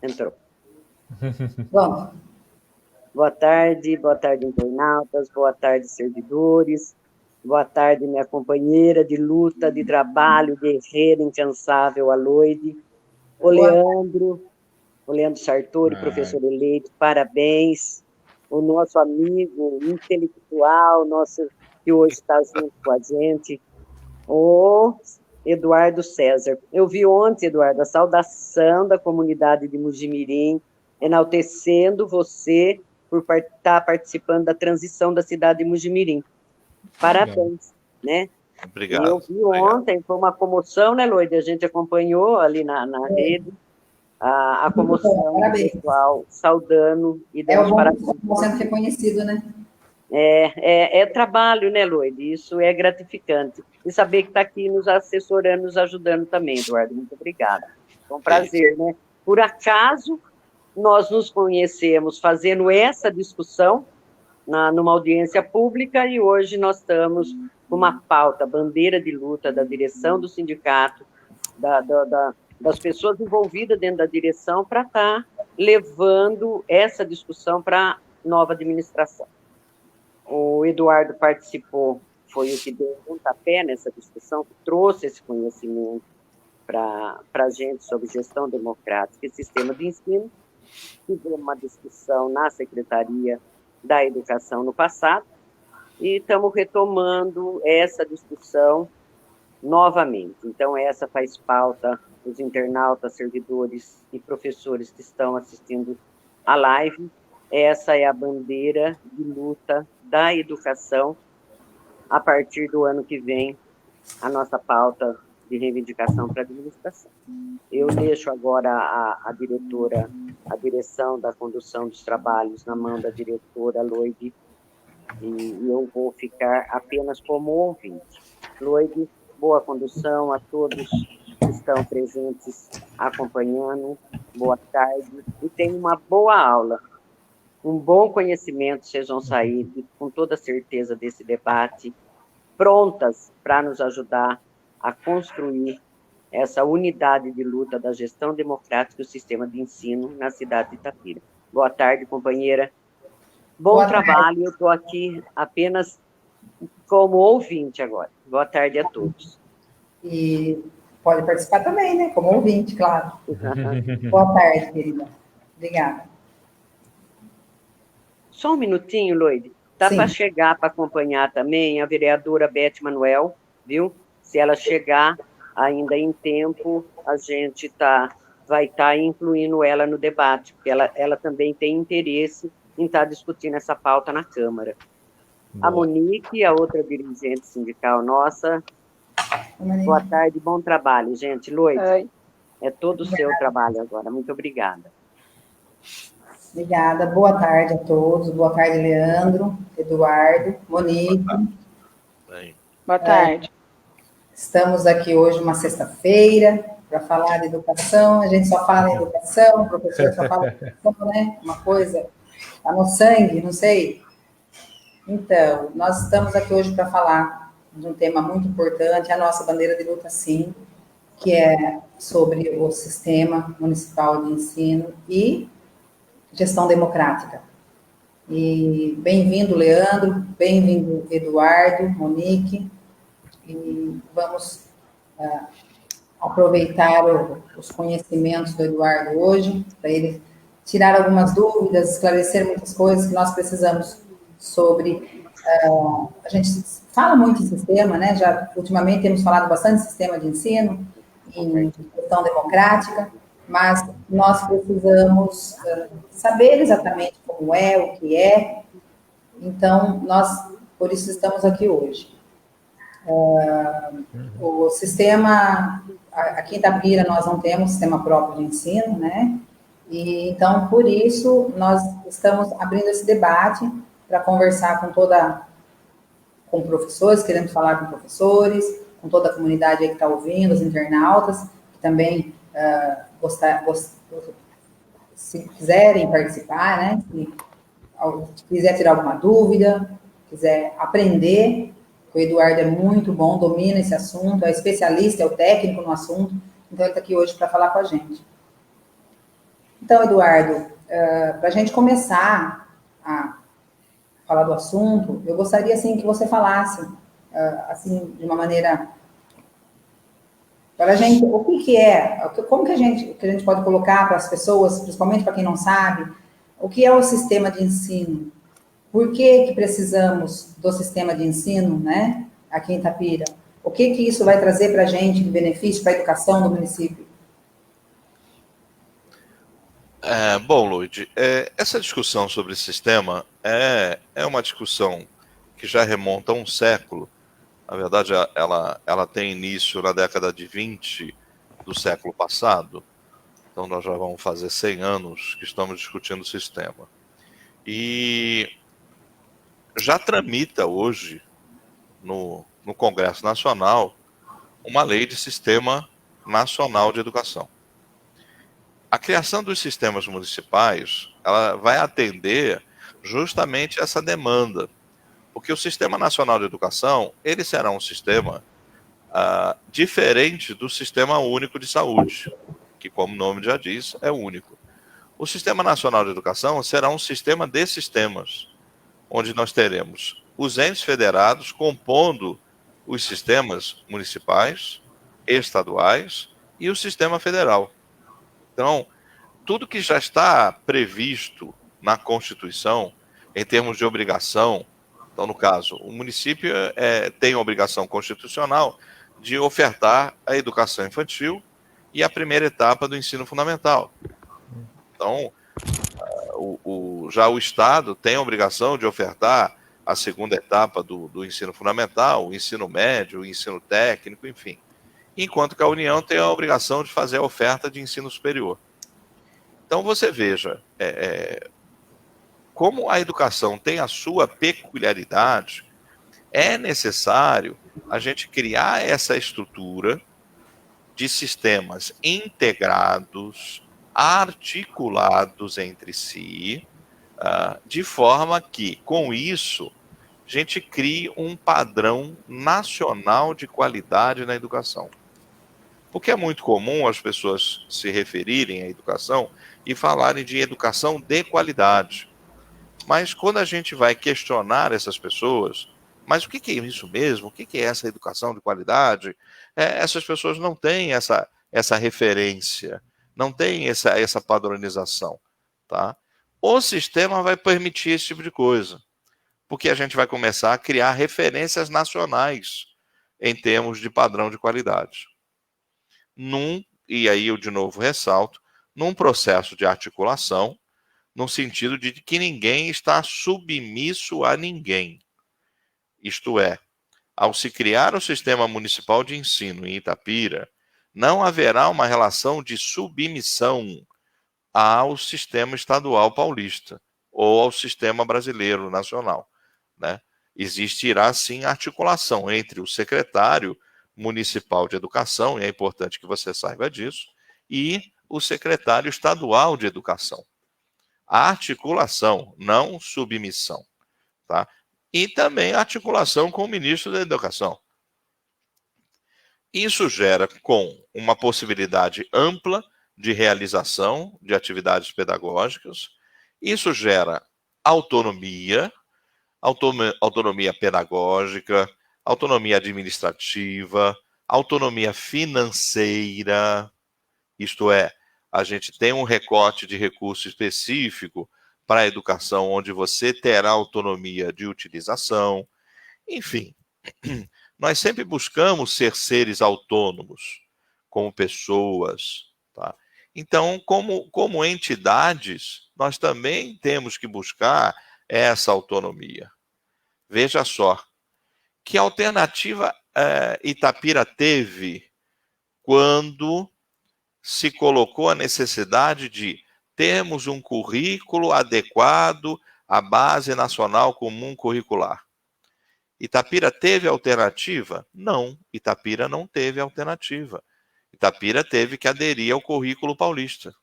Entrou. Bom. Boa tarde, internautas, boa tarde, servidores, boa tarde, minha companheira de luta, de trabalho, guerreira incansável, a Loide, o Leandro Sartori, professor eleito, parabéns, o nosso amigo intelectual, que hoje está junto com a gente, o Eduardo César. Eu vi ontem, Eduardo, a saudação da comunidade de Mugimirim, enaltecendo você por estar participando da transição da cidade de Mugimirim. Parabéns, né? Obrigado. E eu vi ontem, foi uma comoção, né, Loide? A gente acompanhou ali na rede a comoção do pessoal saudando e dando parabéns. Sendo reconhecido, né? É trabalho, né, Loide? Isso é gratificante. E saber que está aqui nos assessorando, nos ajudando também, Eduardo. Muito obrigada. Foi um prazer, né? Por acaso, nós nos conhecemos fazendo essa discussão numa audiência pública e hoje nós estamos com uma pauta, bandeira de luta da direção do sindicato, das pessoas envolvidas dentro da direção para estar levando essa discussão para a nova administração. O Eduardo participou, foi o que deu um pontapé nessa discussão, que trouxe esse conhecimento para a gente sobre gestão democrática e sistema de ensino. Tivemos uma discussão na Secretaria da Educação no passado e estamos retomando essa discussão novamente. Então, essa faz pauta dos internautas, servidores e professores que estão assistindo a live. Essa é a bandeira de luta da educação. A partir do ano que vem, a nossa pauta de reivindicação para a administração. Eu deixo agora a direção da condução dos trabalhos na mão da diretora Loide, e eu vou ficar apenas como ouvinte. Loide, boa condução a todos que estão presentes acompanhando, boa tarde, e tenham uma boa aula, um bom conhecimento, vocês vão sair com toda certeza desse debate, prontas para nos ajudar a construir essa unidade de luta da gestão democrática e do sistema de ensino na cidade de Itapira. Boa tarde, companheira. Bom trabalho, eu estou aqui apenas como ouvinte agora. Boa tarde a todos. E pode participar também, né? Como ouvinte, claro. Boa tarde, querida. Obrigada. Só um minutinho, Loide. Tá para chegar para acompanhar também a vereadora Beth Manuel, viu? Se ela chegar ainda em tempo, a gente vai estar incluindo ela no debate, porque ela também tem interesse em estar discutindo essa pauta na Câmara. Boa. A Monique, a outra dirigente sindical nossa. Boa tarde, bom trabalho, gente. Loide, é todo o seu trabalho agora. Muito obrigada. Obrigada. Boa tarde a todos. Boa tarde, Leandro, Eduardo, Monique. Boa tarde. Estamos aqui hoje, uma sexta-feira, para falar de educação. A gente só fala em educação, o professor só fala em educação, né? Uma coisa está no sangue, não sei. Então, nós estamos aqui hoje para falar de um tema muito importante, a nossa bandeira de luta, sim, que é sobre o sistema municipal de ensino e gestão democrática. E bem-vindo, Leandro, bem-vindo, Eduardo, Monique, e vamos aproveitar os conhecimentos do Eduardo hoje, para ele tirar algumas dúvidas, esclarecer muitas coisas que nós precisamos sobre... a gente fala muito em sistema, né? Já ultimamente temos falado bastante de sistema de ensino, em gestão democrática, mas nós precisamos saber exatamente como é, o que é. Então, por isso estamos aqui hoje. O sistema, aqui em Itapira, nós não temos sistema próprio de ensino, né? E, então, por isso, nós estamos abrindo esse debate para conversar com professores, queremos falar com professores, com toda a comunidade aí que está ouvindo, os internautas, que também se quiserem participar, né? Se quiser tirar alguma dúvida, quiser aprender, o Eduardo é muito bom, domina esse assunto, é especialista, é o técnico no assunto, então ele está aqui hoje para falar com a gente. Então, Eduardo, para a gente começar a falar do assunto, eu gostaria, assim, que você falasse, assim, de uma maneira... Para a gente, o que é, como que a gente pode colocar para as pessoas, principalmente para quem não sabe, o que é o sistema de ensino? Por que precisamos do sistema de ensino, né, aqui em Itapira? O que isso vai trazer para a gente de benefício para a educação do município? Bom, Luide, essa discussão sobre sistema é uma discussão que já remonta a um século. Na verdade, ela tem início na década de 20 do século passado. Então, nós já vamos fazer 100 anos que estamos discutindo o sistema. E já tramita hoje, no Congresso Nacional, uma lei de Sistema Nacional de Educação. A criação dos sistemas municipais, ela vai atender justamente essa demanda, porque o Sistema Nacional de Educação, ele será um sistema diferente do Sistema Único de Saúde, que, como o nome já diz, é único. O Sistema Nacional de Educação será um sistema de sistemas, onde nós teremos os entes federados compondo os sistemas municipais, estaduais e o sistema federal. Então, tudo que já está previsto na Constituição, em termos de obrigação, então, no caso, o município tem a obrigação constitucional de ofertar a educação infantil e a primeira etapa do ensino fundamental. Então, já o Estado tem a obrigação de ofertar a segunda etapa do ensino fundamental, o ensino médio, o ensino técnico, enfim. Enquanto que a União tem a obrigação de fazer a oferta de ensino superior. Então, você veja, como a educação tem a sua peculiaridade, é necessário a gente criar essa estrutura de sistemas integrados, articulados entre si, de forma que, com isso, a gente crie um padrão nacional de qualidade na educação. Porque é muito comum as pessoas se referirem à educação e falarem de educação de qualidade. Mas quando a gente vai questionar essas pessoas, mas o que é isso mesmo? O que é essa educação de qualidade? Essas pessoas não têm essa referência, não têm essa padronização. Tá? O sistema vai permitir esse tipo de coisa, porque a gente vai começar a criar referências nacionais em termos de padrão de qualidade. E aí eu de novo ressalto, num processo de articulação, no sentido de que ninguém está submisso a ninguém. Isto é, ao se criar o Sistema Municipal de Ensino em Itapira, não haverá uma relação de submissão ao Sistema Estadual Paulista ou ao Sistema Brasileiro Nacional, né? Existirá, sim, articulação entre o secretário municipal de educação, e é importante que você saiba disso, e o secretário estadual de educação. Articulação, não submissão. Tá? E também articulação com o ministro da Educação. Isso gera com uma possibilidade ampla de realização de atividades pedagógicas, isso gera autonomia pedagógica, autonomia administrativa, autonomia financeira, isto é, a gente tem um recorte de recurso específico para a educação, onde você terá autonomia de utilização, enfim, nós sempre buscamos ser seres autônomos, como pessoas, tá? Então, como entidades, nós também temos que buscar essa autonomia. Veja só, que alternativa Itapira teve quando se colocou a necessidade de termos um currículo adequado à Base Nacional Comum Curricular? Itapira teve alternativa? Não, Itapira não teve alternativa. Itapira teve que aderir ao currículo paulista.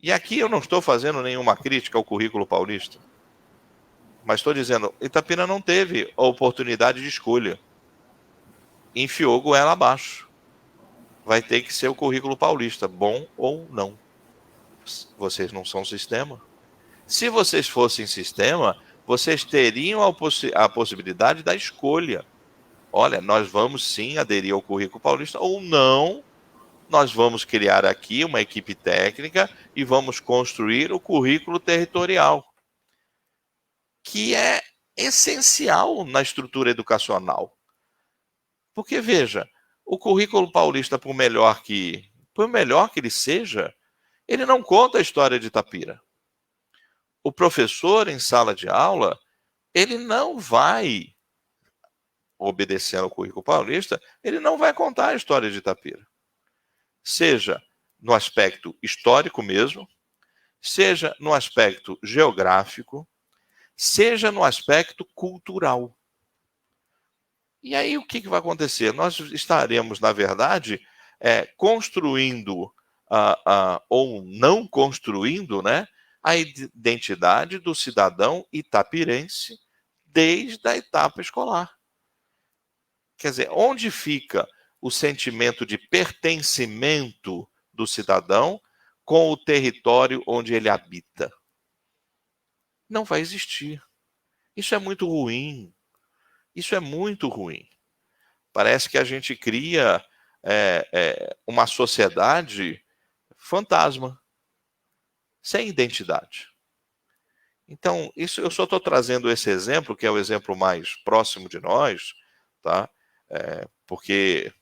E aqui eu não estou fazendo nenhuma crítica ao currículo paulista, mas estou dizendo, Itapira não teve a oportunidade de escolha. Enfiou goela abaixo. Vai ter que ser o currículo paulista, bom ou não. Vocês não são sistema. Se vocês fossem sistema, vocês teriam a possibilidade da escolha. Olha, nós vamos sim aderir ao currículo paulista ou não. Nós vamos criar aqui uma equipe técnica e vamos construir o currículo territorial, que é essencial na estrutura educacional. Porque, veja, o currículo paulista, por melhor que ele seja, ele não conta a história de Itapira. O professor, em sala de aula, ele não vai, obedecendo ao currículo paulista, ele não vai contar a história de Itapira. Seja no aspecto histórico mesmo, seja no aspecto geográfico, seja no aspecto cultural. E aí o que vai acontecer? Nós estaremos, na verdade, construindo ou não construindo, né, a identidade do cidadão itapirense desde a etapa escolar. Quer dizer, onde fica o sentimento de pertencimento do cidadão com o território onde ele habita? Não vai existir. Isso é muito ruim. Isso é muito ruim. Parece que a gente cria uma sociedade fantasma, sem identidade. Então, eu só estou trazendo esse exemplo, que é o exemplo mais próximo de nós, tá? Porque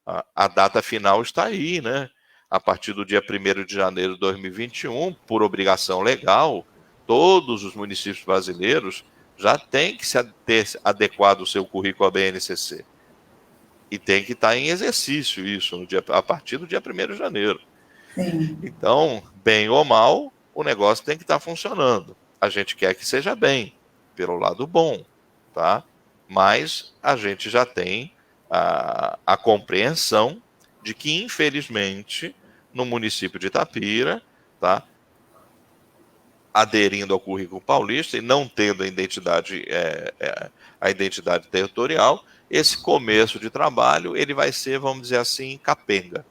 a data final está aí, né? A partir do dia 1º de janeiro de 2021, por obrigação legal, todos os municípios brasileiros já têm que ter adequado o seu currículo à BNCC. E tem que estar em exercício isso a partir do dia 1º de janeiro. Sim. Então, bem ou mal, o negócio tem que estar funcionando. A gente quer que seja bem, pelo lado bom, tá? Mas a gente já tem a compreensão de que, infelizmente, no município de Itapira, tá, aderindo ao currículo paulista e não tendo a identidade territorial, esse começo de trabalho ele vai ser, vamos dizer assim, capenga.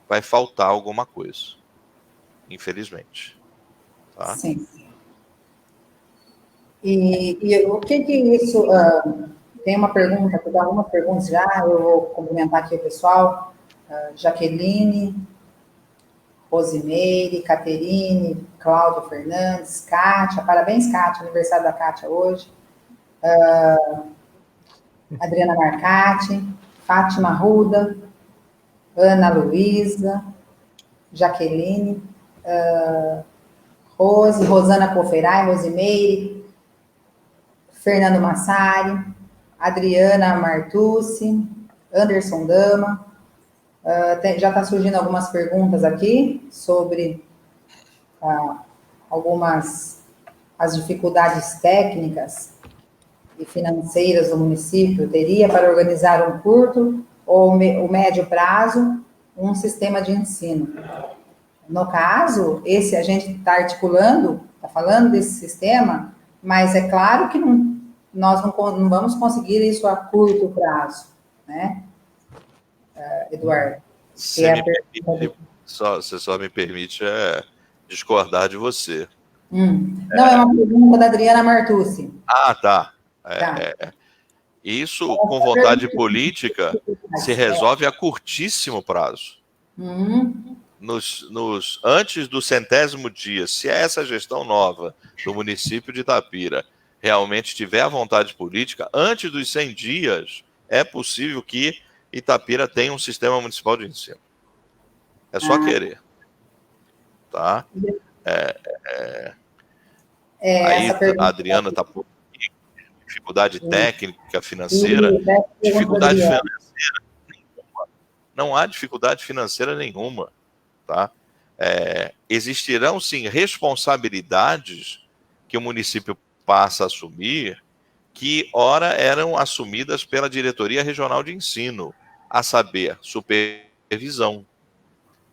Vai faltar alguma coisa, infelizmente. Tá? Sim. E o que isso... tem uma pergunta, vou dar algumas perguntas já, eu vou cumprimentar aqui o pessoal. Jaqueline, Rosimeire, Caterine, Cláudio Fernandes, Kátia, parabéns, Kátia, aniversário da Kátia hoje. Adriana Marcati, Fátima Ruda, Ana Luísa, Jaqueline, Rosana Coferai, Rosimeire, Fernando Massari, Adriana Martucci, Anderson Dama. Já está surgindo algumas perguntas aqui sobre as dificuldades técnicas e financeiras do município teria para organizar um curto ou o médio prazo um sistema de ensino. No caso, esse a gente está articulando, está falando desse sistema, mas é claro que nós não vamos conseguir isso a curto prazo, né, Eduardo? Você só me permite discordar de você. Não, é uma pergunta da Adriana Martucci. Ah, tá. Isso, com vontade política, se resolve a curtíssimo prazo. Antes do 100º dia, se essa gestão nova do município de Itapira realmente tiver a vontade política, antes dos 100 dias, é possível que Itapira tenha um sistema municipal de ensino. É só querer. Tá? Aí a Adriana está por dificuldade técnica, financeira. Dificuldade financeira nenhuma. Não há dificuldade financeira nenhuma. Tá? Existirão, sim, responsabilidades que o município passa a assumir que, ora, eram assumidas pela Diretoria Regional de Ensino, a saber, supervisão.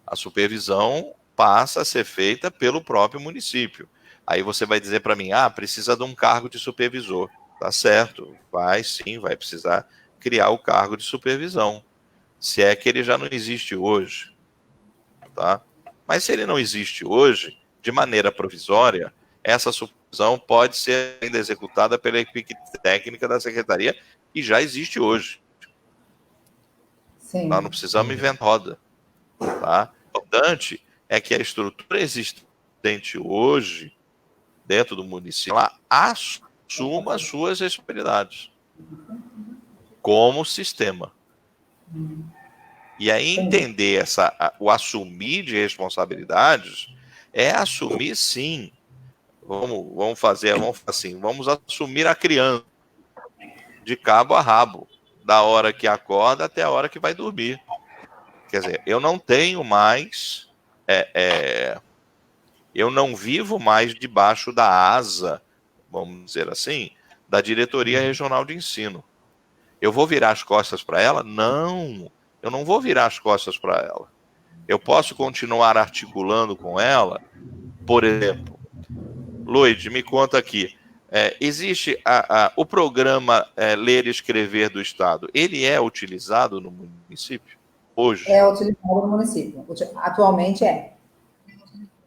A supervisão passa a ser feita pelo próprio município. Aí você vai dizer para mim, precisa de um cargo de supervisor. Tá certo, vai precisar criar o cargo de supervisão. Se é que ele já não existe hoje. Tá? Mas se ele não existe hoje, de maneira provisória, essa supervisão pode ser ainda executada pela equipe técnica da Secretaria, que já existe hoje. Sim. Nós não precisamos inventar roda. Tá? O importante é que a estrutura existente hoje, dentro do município, ela assuma as suas responsabilidades como sistema. E aí entender o assumir de responsabilidades é assumir, sim. Vamos assumir a criança de cabo a rabo, da hora que acorda até a hora que vai dormir. Quer dizer, eu não tenho mais, eu não vivo mais debaixo da asa, vamos dizer assim, da Diretoria Regional de Ensino. Eu vou virar as costas para ela? Não, eu não vou virar as costas para ela. Eu posso continuar articulando com ela, por exemplo. Lloyd, me conta aqui. Existe o programa Ler e Escrever do Estado. Ele é utilizado no município hoje? É utilizado no município. Atualmente é.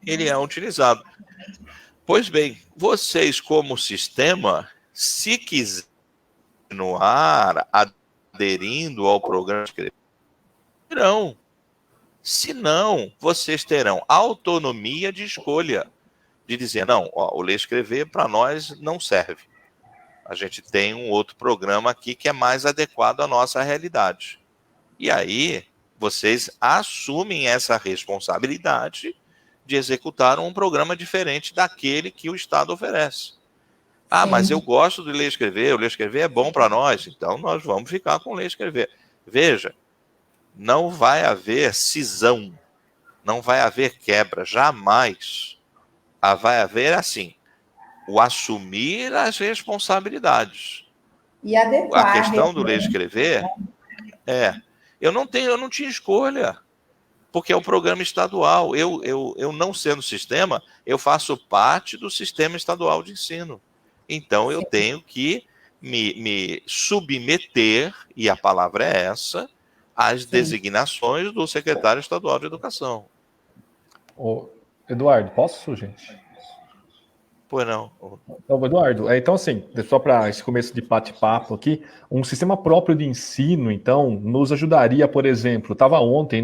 Ele é utilizado. Pois bem, vocês como sistema, se quiserem continuar aderindo ao programa de escrever, terão. Se não, vocês terão autonomia de escolha, de dizer, não, o Ler e Escrever para nós não serve. A gente tem um outro programa aqui que é mais adequado à nossa realidade. E aí, vocês assumem essa responsabilidade de executar um programa diferente daquele que o Estado oferece. Ah, sim, mas eu gosto de Ler e Escrever, o Ler e Escrever é bom para nós, então nós vamos ficar com Ler e Escrever. Veja, não vai haver cisão, não vai haver quebra, jamais. Vai haver, assim, o assumir as responsabilidades. E adequar. A questão do Ler e Escrever eu não tinha escolha, porque é um programa estadual. Eu não sendo sistema, eu faço parte do sistema estadual de ensino. Então, eu tenho que me submeter, e a palavra é essa, às designações do secretário estadual de Educação. Eduardo, posso, gente? Pois não. Então, Eduardo, então assim, só para esse começo de bate-papo aqui, um sistema próprio de ensino, então, nos ajudaria, por exemplo, estava ontem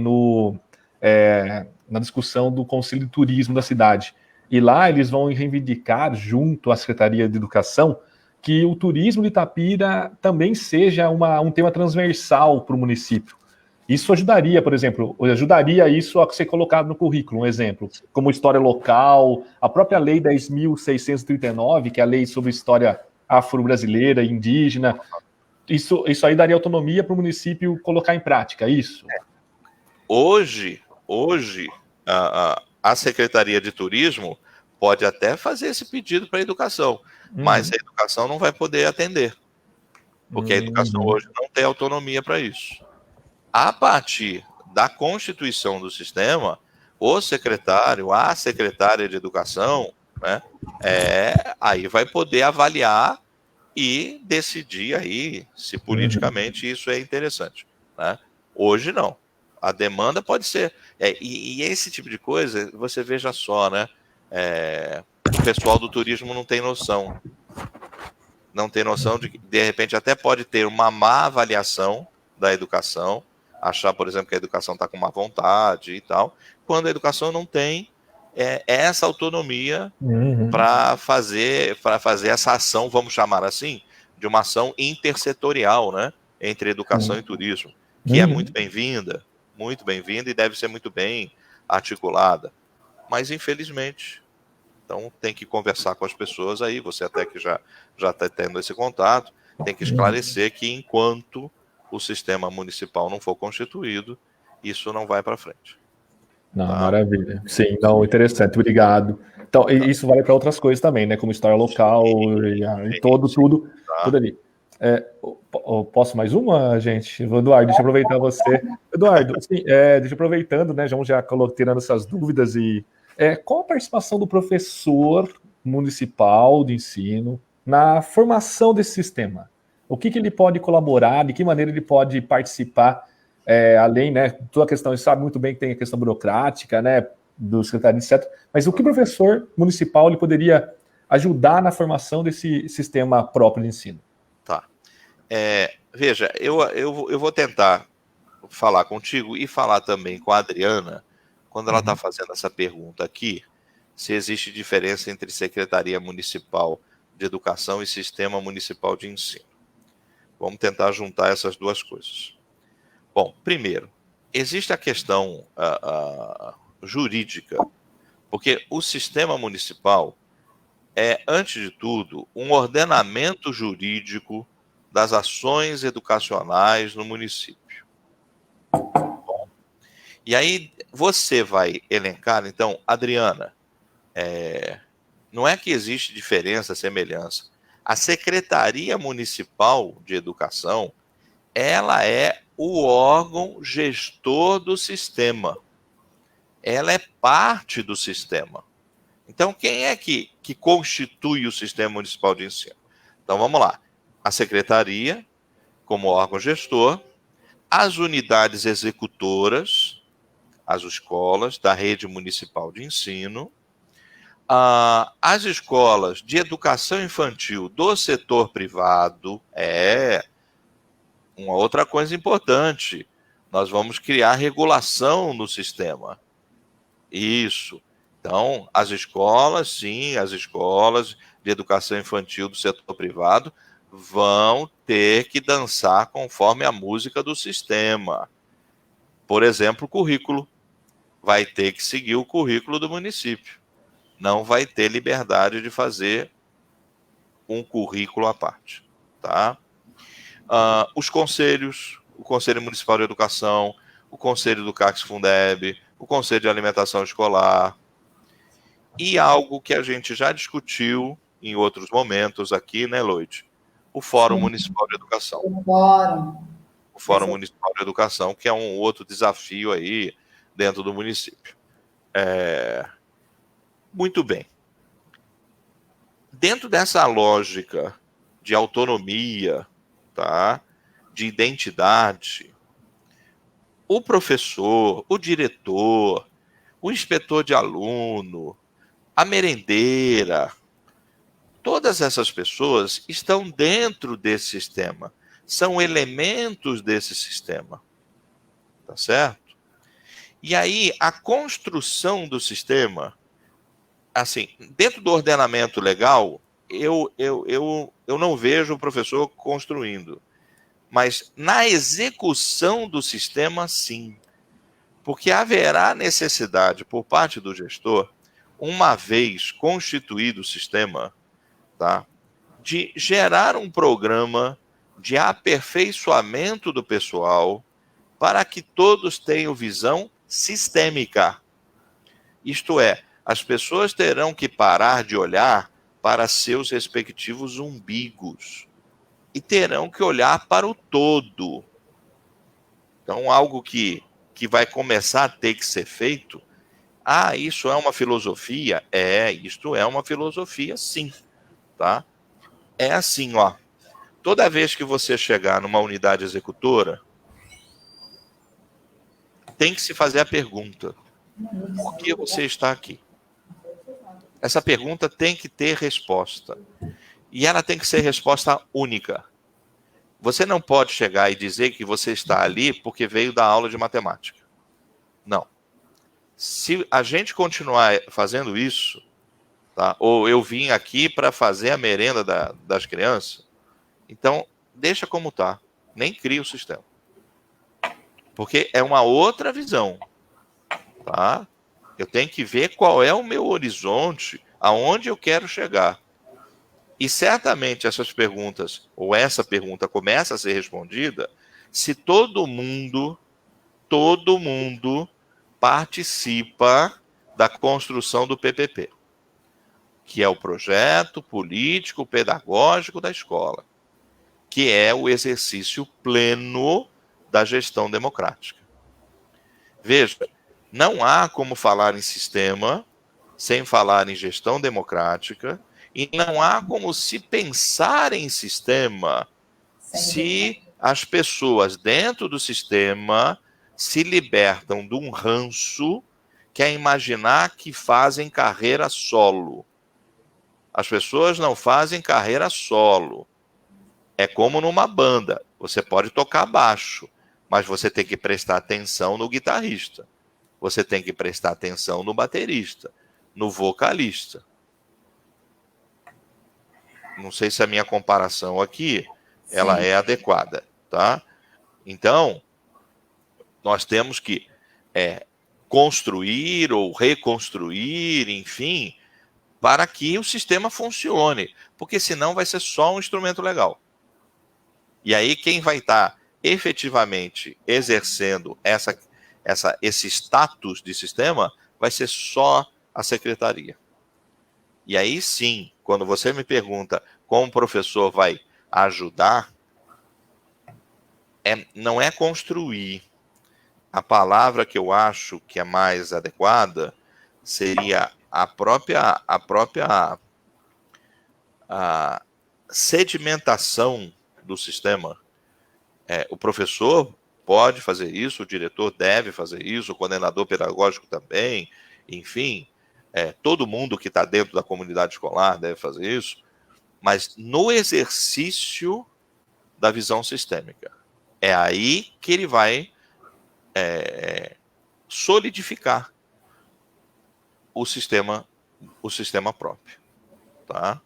na discussão do Conselho de Turismo da cidade, e lá eles vão reivindicar, junto à Secretaria de Educação, que o turismo de Itapira também seja um tema transversal para o município. Isso ajudaria, por exemplo, isso a ser colocado no currículo, um exemplo, como história local, a própria Lei 10.639, que é a lei sobre história afro-brasileira e indígena, isso aí daria autonomia para o município colocar em prática, isso? Hoje a Secretaria de Turismo pode até fazer esse pedido para a educação, mas a educação não vai poder atender, porque a educação hoje não tem autonomia para isso. A partir da constituição do sistema, o secretário, a secretária de Educação, né, aí vai poder avaliar e decidir aí se politicamente isso é interessante. Né? Hoje não. A demanda pode ser. E esse tipo de coisa, você veja só, né? O pessoal do turismo não tem noção. Não tem noção de que, de repente, até pode ter uma má avaliação da educação, achar, por exemplo, que a educação está com má vontade e tal, quando a educação não tem essa autonomia para fazer essa ação, vamos chamar assim, de uma ação intersetorial, né? Entre educação e turismo, que é muito bem-vinda e deve ser muito bem articulada. Mas, infelizmente, então tem que conversar com as pessoas aí, você até que já está tendo esse contato, tem que esclarecer que enquanto o sistema municipal não for constituído, isso não vai para frente. Não, tá? Maravilha. Sim, não, interessante, obrigado. Então, isso vale para outras coisas também, né? Como história local e tudo ali. Posso mais uma, gente? Eduardo, deixa eu aproveitar você. Eduardo, assim, deixa aproveitando, né? Já tirando essas dúvidas qual a participação do professor municipal de ensino na formação desse sistema? O que ele pode colaborar, de que maneira ele pode participar, além, né? Toda a questão, ele sabe muito bem que tem a questão burocrática, né? do secretário, etc. Mas o que o professor municipal ele poderia ajudar na formação desse sistema próprio de ensino? Tá. Veja, eu vou tentar falar contigo e falar também com a Adriana, quando ela está fazendo essa pergunta aqui, se existe diferença entre Secretaria Municipal de Educação e Sistema Municipal de Ensino. Vamos tentar juntar essas duas coisas. Bom, primeiro, existe a questão jurídica, porque o sistema municipal é, antes de tudo, um ordenamento jurídico das ações educacionais no município. Bom, e aí você vai elencar, então, Adriana, não é que existe diferença, semelhança. A Secretaria Municipal de Educação, ela é o órgão gestor do sistema. Ela é parte do sistema. Então, quem é que constitui o Sistema Municipal de Ensino? Então, vamos lá. A Secretaria, como órgão gestor, as unidades executoras, as escolas da rede municipal de ensino, as escolas de educação infantil do setor privado, uma outra coisa importante, nós vamos criar regulação no sistema. Isso. Então, as escolas, sim, as escolas de educação infantil do setor privado vão ter que dançar conforme a música do sistema. Por exemplo, o currículo. Vai ter que seguir o currículo do município. Não vai ter liberdade de fazer um currículo à parte. Tá? Os conselhos, o Conselho Municipal de Educação, o Conselho do CACS-Fundeb, o Conselho de Alimentação Escolar, e algo que a gente já discutiu em outros momentos aqui, né, Loide? O Fórum Municipal de Educação. O Fórum Municipal de Educação, que é um outro desafio aí dentro do município. Muito bem. Dentro dessa lógica de autonomia, tá? De identidade, o professor, o diretor, o inspetor de aluno, a merendeira, todas essas pessoas estão dentro desse sistema, são elementos desse sistema, tá certo? E aí, a construção do sistema, assim, dentro do ordenamento legal, eu não vejo o professor construindo, mas na execução do sistema, sim, porque haverá necessidade por parte do gestor, uma vez constituído o sistema, tá, de gerar um programa de aperfeiçoamento do pessoal para que todos tenham visão sistêmica. Isto é, as pessoas terão que parar de olhar para seus respectivos umbigos e terão que olhar para o todo. Então, algo que vai começar a ter que ser feito. Isso é uma filosofia? Isto é uma filosofia, sim. Tá? É assim, ó. Toda vez que você chegar numa unidade executora, tem que se fazer a pergunta: por que você está aqui? Essa pergunta tem que ter resposta. E ela tem que ser resposta única. Você não pode chegar e dizer que você está ali porque veio da aula de matemática. Não. Se a gente continuar fazendo isso, tá? Ou eu vim aqui para fazer a merenda das crianças, então deixa como está. Nem cria o sistema. Porque é uma outra visão. Tá? Eu tenho que ver qual é o meu horizonte, aonde eu quero chegar. E certamente essas perguntas, ou essa pergunta começa a ser respondida, se todo mundo participa da construção do PPP, que é o projeto político pedagógico da escola, que é o exercício pleno da gestão democrática. Veja, não há como falar em sistema sem falar em gestão democrática, e não há como se pensar em sistema se as pessoas dentro do sistema se libertam de um ranço quer imaginar que fazem carreira solo. As pessoas não fazem carreira solo. É como numa banda. Você pode tocar baixo, mas você tem que prestar atenção no guitarrista. Você tem que prestar atenção no baterista, no vocalista. Não sei se a minha comparação aqui, ela é adequada, tá? Então, nós temos que construir ou reconstruir, enfim, para que o sistema funcione, porque senão vai ser só um instrumento legal. E aí quem vai estar efetivamente exercendo esse status de sistema vai ser só a secretaria. E aí sim, quando você me pergunta como o professor vai ajudar, não é construir. A palavra que eu acho que é mais adequada seria a própria sedimentação do sistema. O professor pode fazer isso, o diretor deve fazer isso, o coordenador pedagógico também, enfim, todo mundo que está dentro da comunidade escolar deve fazer isso, mas no exercício da visão sistêmica. É aí que ele vai solidificar o sistema próprio. Tá?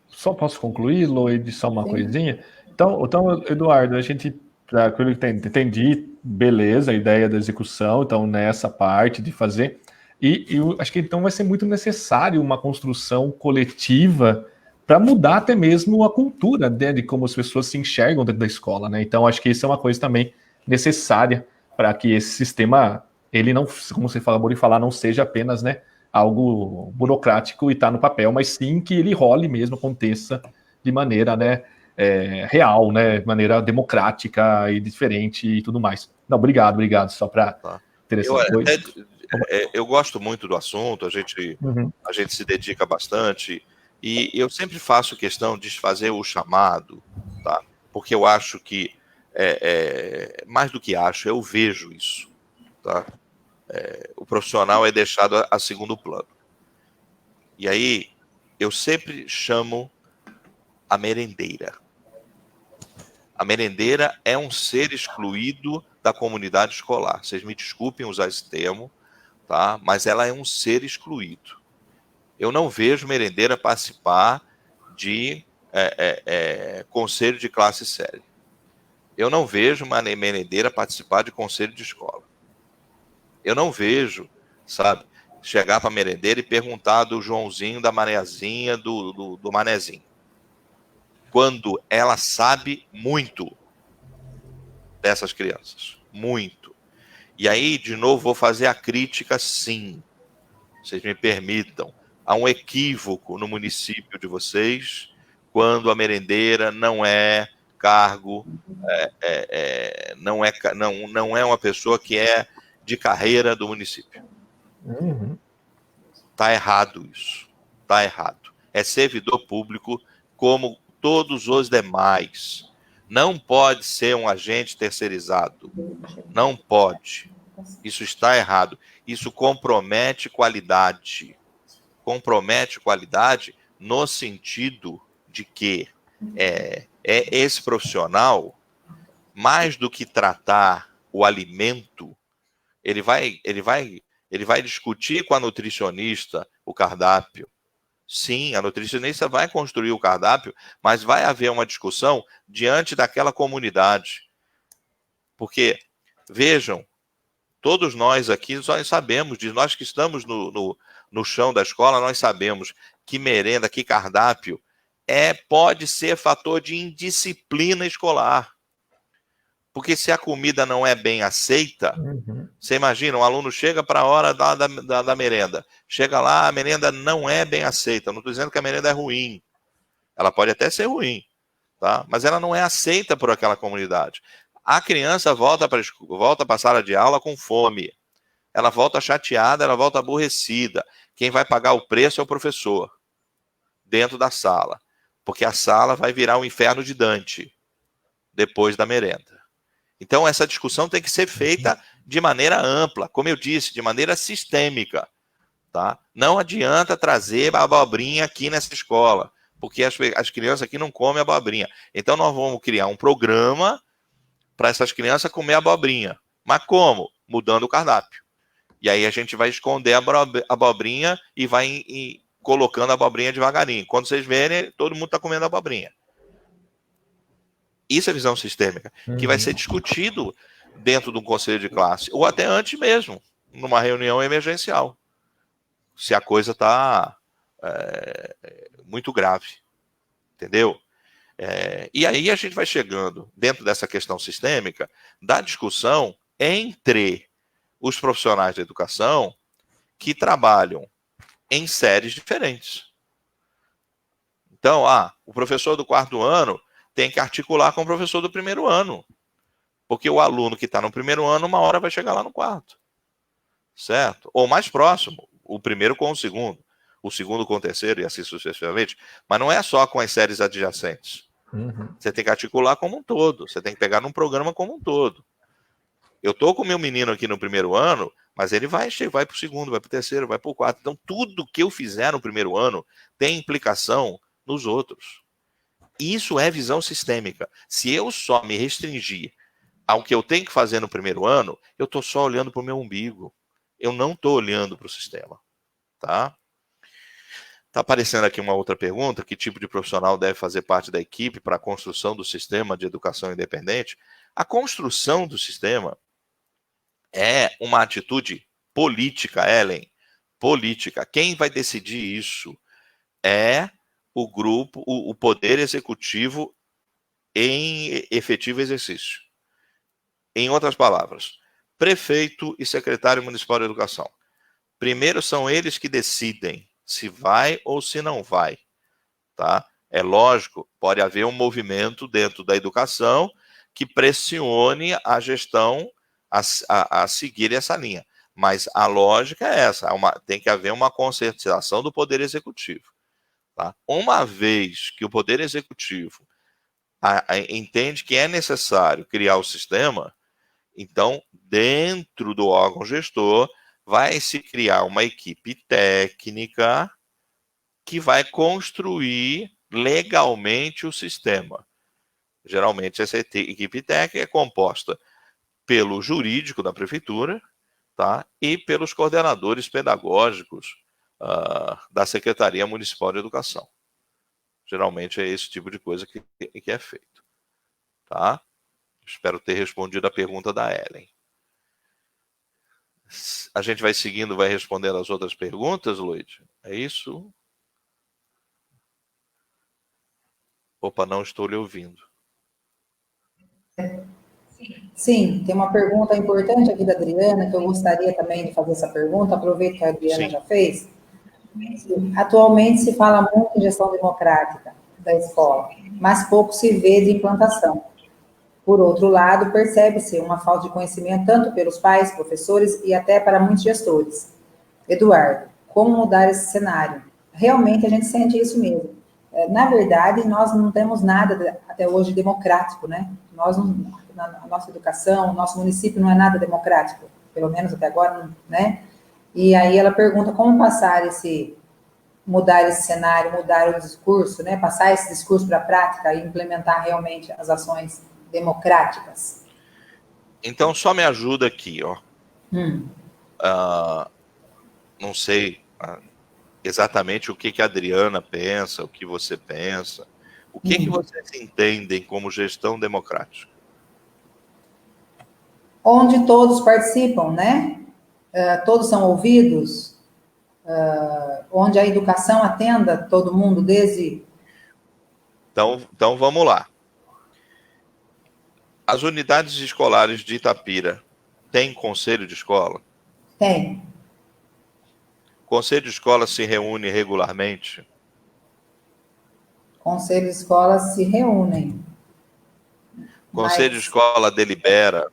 Só posso concluir, Lloyd, só uma coisinha? Então, Eduardo, a gente, aquilo que entendi, beleza, a ideia da execução, então nessa parte de fazer, e eu acho que então vai ser muito necessário uma construção coletiva para mudar até mesmo a cultura, né, de como as pessoas se enxergam dentro da escola, né? Então acho que isso é uma coisa também necessária para que esse sistema, ele não, como você acabou de falar, não seja apenas, né, algo burocrático e tá no papel, mas sim que ele role mesmo, aconteça de maneira, né, real, né, de maneira democrática e diferente e tudo mais. Não, obrigado, só para ter essa coisa. Eu gosto muito do assunto, a gente se dedica bastante, e eu sempre faço questão de fazer o chamado, tá? Porque eu acho que, mais do que acho, eu vejo isso, tá? O profissional é deixado a segundo plano. E aí, eu sempre chamo a merendeira. A merendeira é um ser excluído da comunidade escolar. Vocês me desculpem usar esse termo, tá? Mas ela é um ser excluído. Eu não vejo merendeira participar de conselho de classe séria. Eu não vejo uma merendeira participar de conselho de escola. Eu não vejo, sabe, chegar para a merendeira e perguntar do Joãozinho, da Manezinha, do Manezinho. Quando ela sabe muito dessas crianças. Muito. E aí, de novo, vou fazer a crítica, sim. Vocês me permitam. Há um equívoco no município de vocês quando a merendeira não é cargo, não é uma pessoa que é de carreira do município. Tá errado isso. Tá errado. É servidor público como todos os demais. Não pode ser um agente terceirizado. Não pode. Isso está errado. Isso compromete qualidade. Compromete qualidade no sentido de que esse profissional, mais do que tratar o alimento, ele vai discutir com a nutricionista o cardápio. Sim, a nutricionista vai construir o cardápio, mas vai haver uma discussão diante daquela comunidade. Porque, vejam, todos nós aqui nós sabemos, nós que estamos no chão da escola, nós sabemos que merenda, que cardápio pode ser fator de indisciplina escolar. Porque se a comida não é bem aceita, você imagina, um aluno chega para a hora da merenda. Chega lá, a merenda não é bem aceita. Não estou dizendo que a merenda é ruim. Ela pode até ser ruim, tá? Mas ela não é aceita por aquela comunidade. A criança volta para a sala de aula com fome. Ela volta chateada, ela volta aborrecida. Quem vai pagar o preço é o professor, dentro da sala. Porque a sala vai virar um inferno de Dante, depois da merenda. Então, essa discussão tem que ser feita de maneira ampla, como eu disse, de maneira sistêmica. Tá? Não adianta trazer a abobrinha aqui nessa escola, porque as crianças aqui não comem abobrinha. Então nós vamos criar um programa para essas crianças comer abobrinha. Mas como? Mudando o cardápio. E aí a gente vai esconder a abobrinha e vai colocando a abobrinha devagarinho. Quando vocês verem, todo mundo está comendo abobrinha. Isso é visão sistêmica, que vai ser discutido dentro de um conselho de classe, ou até antes mesmo, numa reunião emergencial, se a coisa está muito grave. Entendeu? E aí a gente vai chegando, dentro dessa questão sistêmica, da discussão entre os profissionais da educação que trabalham em séries diferentes. Então, o professor do 4º ano tem que articular com o professor do 1º ano, porque o aluno que está no 1º ano, uma hora vai chegar lá no 4º, certo? Ou mais próximo, o 1º com o 2º, o 2º com o 3º e assim sucessivamente, mas não é só com as séries adjacentes. Você tem que articular como um todo, você tem que pegar num programa como um todo. Eu estou com o meu menino aqui no 1º ano, mas ele vai para o 2º, vai para o 3º, vai para o 4º. Então, tudo que eu fizer no 1º ano tem implicação nos outros. Isso é visão sistêmica. Se eu só me restringir ao que eu tenho que fazer no 1º ano, eu estou só olhando para o meu umbigo. Eu não estou olhando para o sistema. Tá? Está aparecendo aqui uma outra pergunta: que tipo de profissional deve fazer parte da equipe para a construção do sistema de educação independente? A construção do sistema é uma atitude política, Ellen. Política. Quem vai decidir isso é o grupo, o poder executivo em efetivo exercício. Em outras palavras, prefeito e secretário municipal de educação. Primeiro são eles que decidem se vai ou se não vai. Tá? É lógico, pode haver um movimento dentro da educação que pressione a gestão a seguir essa linha. Mas a lógica é essa, tem que haver uma conscientização do Poder Executivo. Tá? Uma vez que o Poder Executivo entende que é necessário criar o sistema, então, dentro do órgão gestor, vai se criar uma equipe técnica que vai construir legalmente o sistema. Geralmente, essa equipe técnica é composta pelo jurídico da prefeitura, tá? E pelos coordenadores pedagógicos da Secretaria Municipal de Educação. Geralmente é esse tipo de coisa que é feito. Tá? Espero ter respondido a pergunta da Ellen. A gente vai seguindo, vai respondendo as outras perguntas, Luiz? É isso? Opa, não estou lhe ouvindo. Sim, tem uma pergunta importante aqui da Adriana, que eu gostaria também de fazer essa pergunta, aproveito que a Adriana já fez. Atualmente se fala muito em gestão democrática da escola, mas pouco se vê de implantação. Por outro lado, percebe-se uma falta de conhecimento tanto pelos pais, professores e até para muitos gestores. Eduardo, como mudar esse cenário? Realmente a gente sente isso mesmo. Na verdade, nós não temos nada até hoje democrático, né? Na nossa educação, o nosso município não é nada democrático, pelo menos até agora, né? E aí ela pergunta como mudar esse cenário, mudar o discurso, né? Passar esse discurso para a prática e implementar realmente as ações democráticas. Então, só me ajuda aqui, ó. Não sei exatamente o que a Adriana pensa, o que você pensa. O que vocês entendem como gestão democrática? Onde todos participam, né? Todos são ouvidos, onde a educação atenda todo mundo desde... Então vamos lá. As unidades escolares de Itapira têm conselho de escola? Tem. Conselho de escola se reúne regularmente? Conselho de escola se reúnem. Conselho de escola delibera?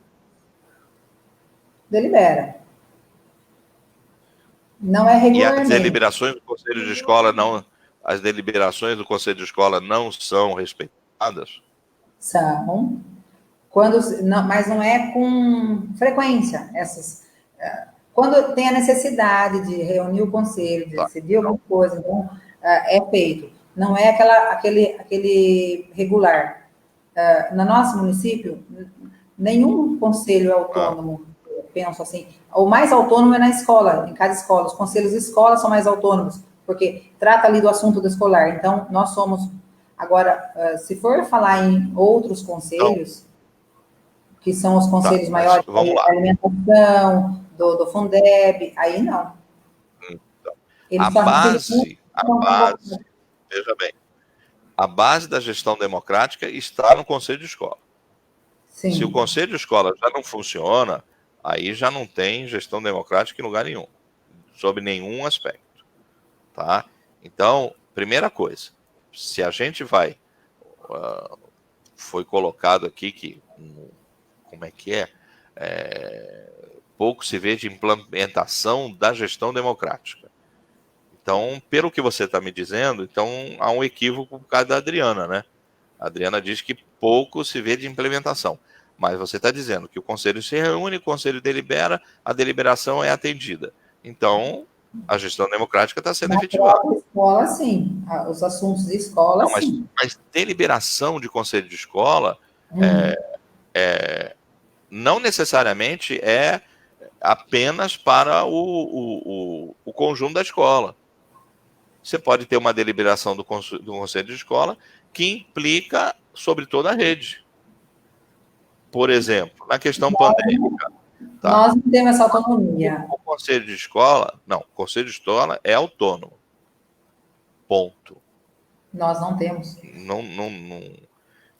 Delibera. Não é regularmente. E as deliberações do Conselho de Escola as deliberações do Conselho de Escola não são respeitadas? São. Mas não é com frequência. Quando tem a necessidade de reunir o conselho, de decidir alguma coisa, então é feito. Não é aquele regular. No nosso município, nenhum conselho é autônomo, eu penso assim. O mais autônomo é na escola, em cada escola. Os conselhos de escola são mais autônomos, porque trata ali do assunto do escolar. Então, nós somos... Agora, se for falar em outros conselhos, que são os conselhos maiores, da alimentação, do Fundeb, aí não. A base, veja bem, a base da gestão democrática está no Conselho de Escola. Sim. Se o Conselho de Escola já não funciona, aí já não tem gestão democrática em lugar nenhum, sob nenhum aspecto. Tá? Então, primeira coisa, se a gente vai... foi colocado aqui que... Como é que é? Pouco se vê de implementação da gestão democrática. Então, pelo que você está me dizendo, então há um equívoco por causa da Adriana, né? A Adriana diz que pouco se vê de implementação. Mas você está dizendo que o conselho se reúne, o conselho delibera, a deliberação é atendida. Então, a gestão democrática está sendo efetivada. Na escola, sim. Os assuntos de escola, não, sim. Mas deliberação de conselho de escola não necessariamente é apenas para o conjunto da escola. Você pode ter uma deliberação do conselho de escola que implica sobre toda a rede. Por exemplo, na questão pandêmica. Tá? Nós não temos essa autonomia. O conselho de escola, não, o conselho de escola é autônomo. Ponto. Nós não temos. Não.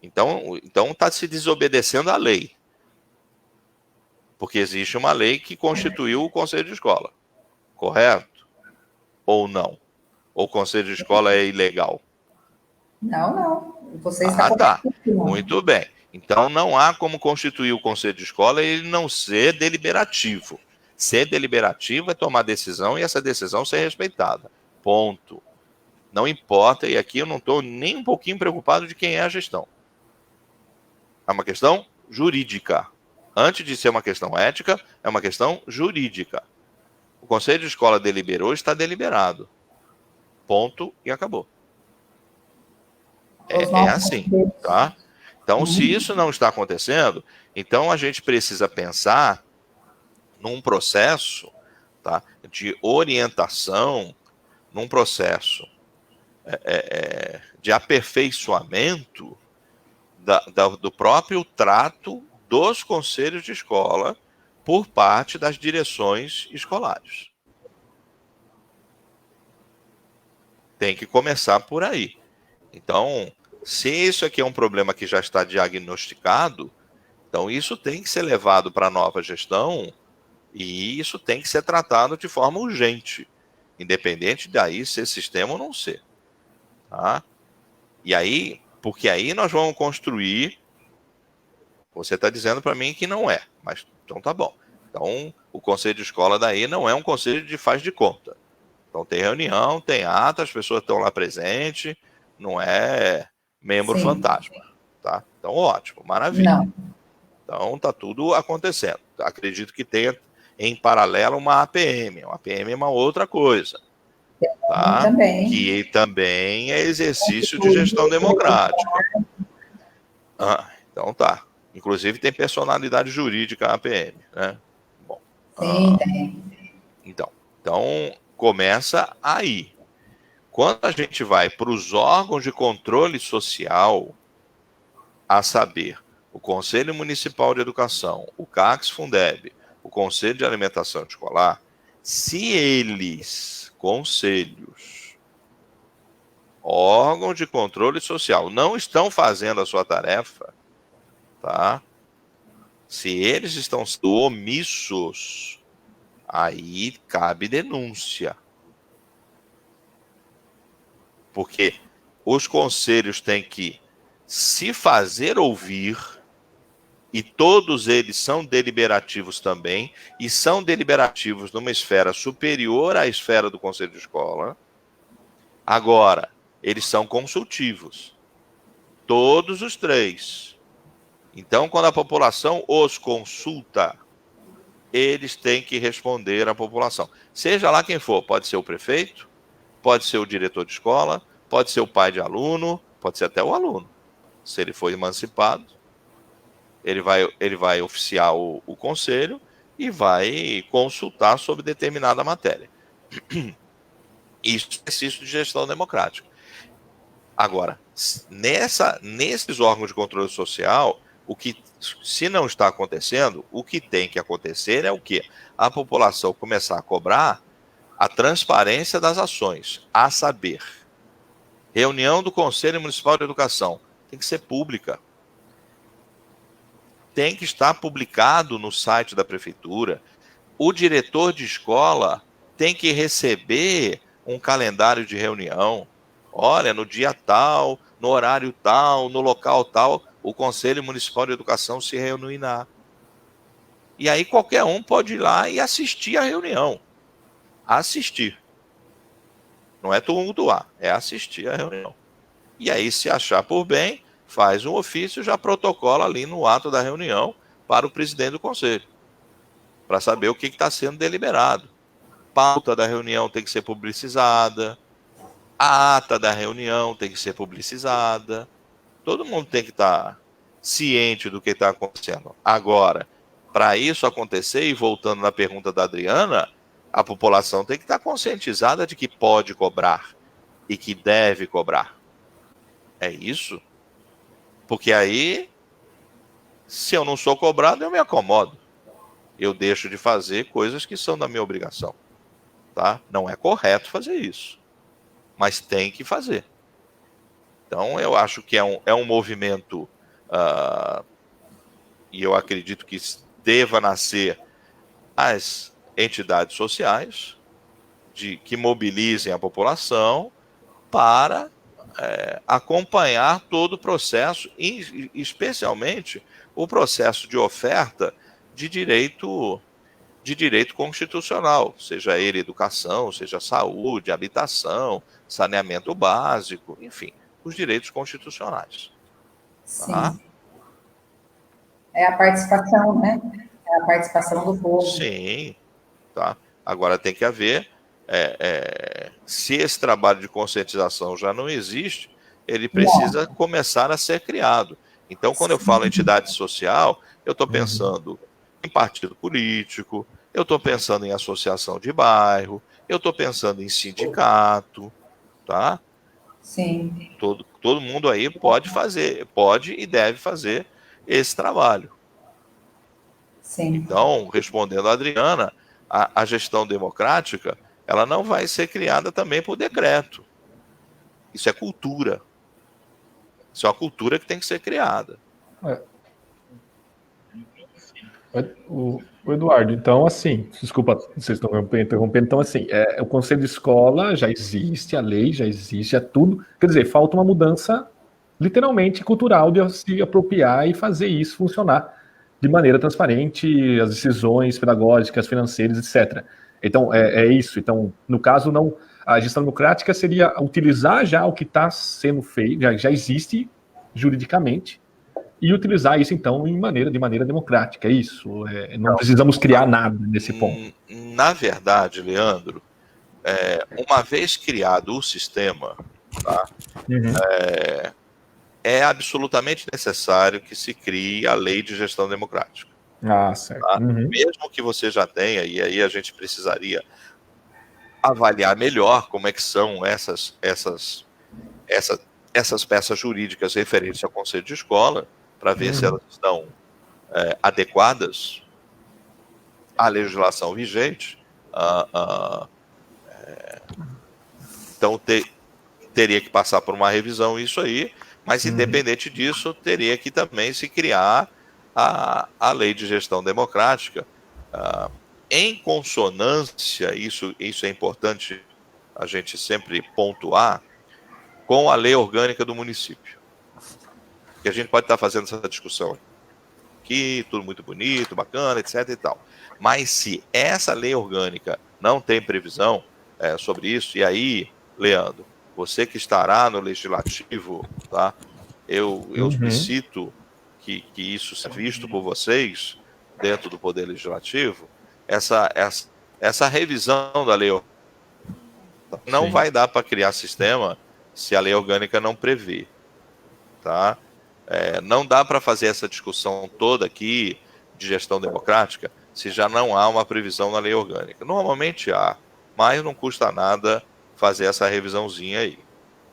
Então está se desobedecendo à lei. Porque existe uma lei que constituiu o conselho de escola. Correto? Ou não? Ou o conselho de escola é ilegal? Não. Você está tá. Muito bem. Então não há como constituir o conselho de escola e ele não ser deliberativo. Ser deliberativo é tomar decisão e essa decisão ser respeitada. Ponto. Não importa, e aqui eu não estou nem um pouquinho preocupado de quem é a gestão. É uma questão jurídica. Antes de ser uma questão ética, é uma questão jurídica. O conselho de escola deliberou, está deliberado. Ponto e acabou. É assim, tá? Então, se isso não está acontecendo, então a gente precisa pensar num processo, tá, de orientação, num processo de aperfeiçoamento do próprio trato dos conselhos de escola por parte das direções escolares. Tem que começar por aí. Então, se isso aqui é um problema que já está diagnosticado, então isso tem que ser levado para a nova gestão e isso tem que ser tratado de forma urgente, independente daí ser sistema ou não ser. Tá? E aí, porque aí nós vamos construir... Você está dizendo para mim que não é, mas então tá bom. Então, o conselho de escola daí não é um conselho de faz de conta. Então tem reunião, tem ata, as pessoas estão lá presentes, não é membro fantasma. Tá? Então, ótimo, maravilha. Não. Então, tá tudo acontecendo. Acredito que tenha em paralelo uma APM. Uma APM é uma outra coisa. Tá? Também. Que também é exercício de gestão democrática. Então tá. Inclusive tem personalidade jurídica a APM, né? Bom, sim, tem. Então, começa aí. Quando a gente vai para os órgãos de controle social, a saber, o Conselho Municipal de Educação, o CACS-Fundeb, o Conselho de Alimentação Escolar, se eles, conselhos, órgãos de controle social, não estão fazendo a sua tarefa, tá? Se eles estão sendo omissos, aí cabe denúncia. Porque os conselhos têm que se fazer ouvir, e todos eles são deliberativos também, e são deliberativos numa esfera superior à esfera do conselho de escola. Agora, eles são consultivos. Todos os três. Então, quando a população os consulta, eles têm que responder à população. Seja lá quem for, pode ser o prefeito, pode ser o diretor de escola, pode ser o pai de aluno, pode ser até o aluno. Se ele for emancipado, ele vai oficiar o conselho e vai consultar sobre determinada matéria. Isso é exercício de gestão democrática. Agora, nesses órgãos de controle social, se não está acontecendo, o que tem que acontecer é o quê? A população começar a cobrar a transparência das ações, a saber, reunião do Conselho Municipal de Educação tem que ser pública. Tem que estar publicado no site da prefeitura. O diretor de escola tem que receber um calendário de reunião. Olha, no dia tal, no horário tal, no local tal, o Conselho Municipal de Educação se reunirá. E aí qualquer um pode ir lá e assistir a reunião. Assistir. Não é tumultuar, é assistir a reunião. E aí, se achar por bem, faz um ofício, já protocola ali no ato da reunião para o presidente do conselho, para saber o que está sendo deliberado. Pauta da reunião tem que ser publicizada, a ata da reunião tem que ser publicizada, todo mundo tem que estar ciente do que está acontecendo. Agora, para isso acontecer, e voltando na pergunta da Adriana, a população tem que estar conscientizada de que pode cobrar e que deve cobrar. É isso? Porque aí, se eu não sou cobrado, eu me acomodo. Eu deixo de fazer coisas que são da minha obrigação. Tá? Não é correto fazer isso. Mas tem que fazer. Então, eu acho que é um movimento, e eu acredito que deva nascer as entidades sociais, que mobilizem a população para acompanhar todo o processo, e especialmente o processo de oferta de direito constitucional, seja ele educação, seja saúde, habitação, saneamento básico, enfim, os direitos constitucionais. Sim. Tá? É a participação, né? É a participação do povo. Sim. Tá? Agora tem que haver, se esse trabalho de conscientização já não existe, ele precisa começar a ser criado. Então, quando eu falo entidade social, eu estou pensando em partido político, eu estou pensando em associação de bairro, eu estou pensando em sindicato, tá? Sim. Todo mundo aí pode e deve fazer esse trabalho. Sim. Então, respondendo a Adriana, a gestão democrática, ela não vai ser criada também por decreto. Isso é cultura. Isso é uma cultura que tem que ser criada. O Eduardo, então, assim, desculpa, vocês estão interrompendo, então, assim, o conselho de escola já existe, a lei já existe, é tudo, quer dizer, falta uma mudança, literalmente, cultural, de se apropriar e fazer isso funcionar de maneira transparente, as decisões pedagógicas, financeiras, etc. Então, é isso. Então, no caso, não, a gestão democrática seria utilizar já o que está sendo feito, já existe juridicamente, e utilizar isso, então, de maneira democrática. É isso. Não precisamos criar nada nesse ponto. Na verdade, Leandro, uma vez criado o sistema, tá, é absolutamente necessário que se crie a lei de gestão democrática. Ah, certo. Tá? Mesmo que você já tenha, e aí a gente precisaria avaliar melhor como é que são essas peças jurídicas referentes ao conselho de escola, para ver se elas estão adequadas à legislação vigente. Então, teria que passar por uma revisão isso aí, mas independente disso, teria que também se criar a lei de gestão democrática em consonância, isso é importante a gente sempre pontuar, com a lei orgânica do município. Que a gente pode estar fazendo essa discussão aqui, tudo muito bonito, bacana, etc e tal. Mas se essa lei orgânica não tem previsão sobre isso, e aí, Leandro, você que estará no legislativo, tá? Eu solicito que isso seja visto por vocês, dentro do Poder Legislativo, essa revisão da lei orgânica. Não vai dar para criar sistema se a lei orgânica não prevê. Tá? Não dá para fazer essa discussão toda aqui de gestão democrática se já não há uma previsão na lei orgânica. Normalmente há, mas não custa nada fazer essa revisãozinha aí.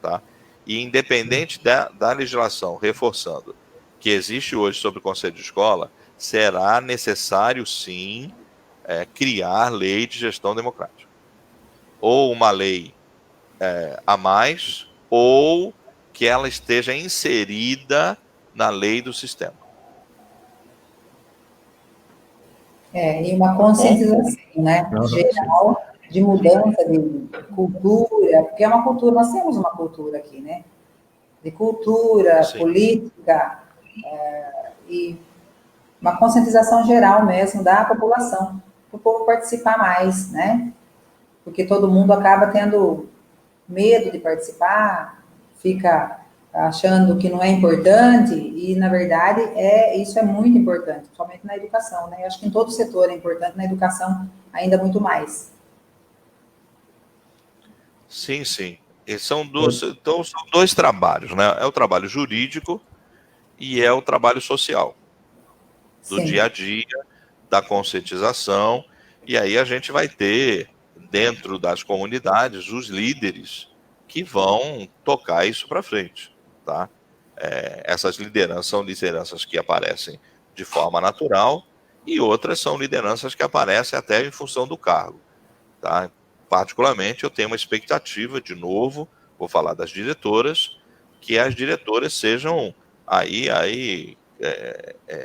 Tá? E independente da legislação, reforçando, que existe hoje sobre o Conselho de Escola, será necessário, sim, criar lei de gestão democrática. Ou uma lei a mais, ou que ela esteja inserida na lei do sistema. E uma conscientização, né, geral, de mudança de cultura, porque é uma cultura, nós temos uma cultura aqui, né, de cultura, sim, política, e uma conscientização geral mesmo da população, para o povo participar mais, né, porque todo mundo acaba tendo medo de participar, fica achando que não é importante, e, na verdade, isso é muito importante, somente na educação, né? Eu acho que em todo setor é importante, na educação ainda muito mais. Sim, sim. Então, são dois trabalhos, né? É o trabalho jurídico e é o trabalho social, do sim, dia a dia, da conscientização, e aí a gente vai ter, dentro das comunidades, os líderes que vão tocar isso para frente. Tá? Essas lideranças são lideranças que aparecem de forma natural e outras são lideranças que aparecem até em função do cargo. Tá? Particularmente, eu tenho uma expectativa, de novo, vou falar das diretoras, que as diretoras sejam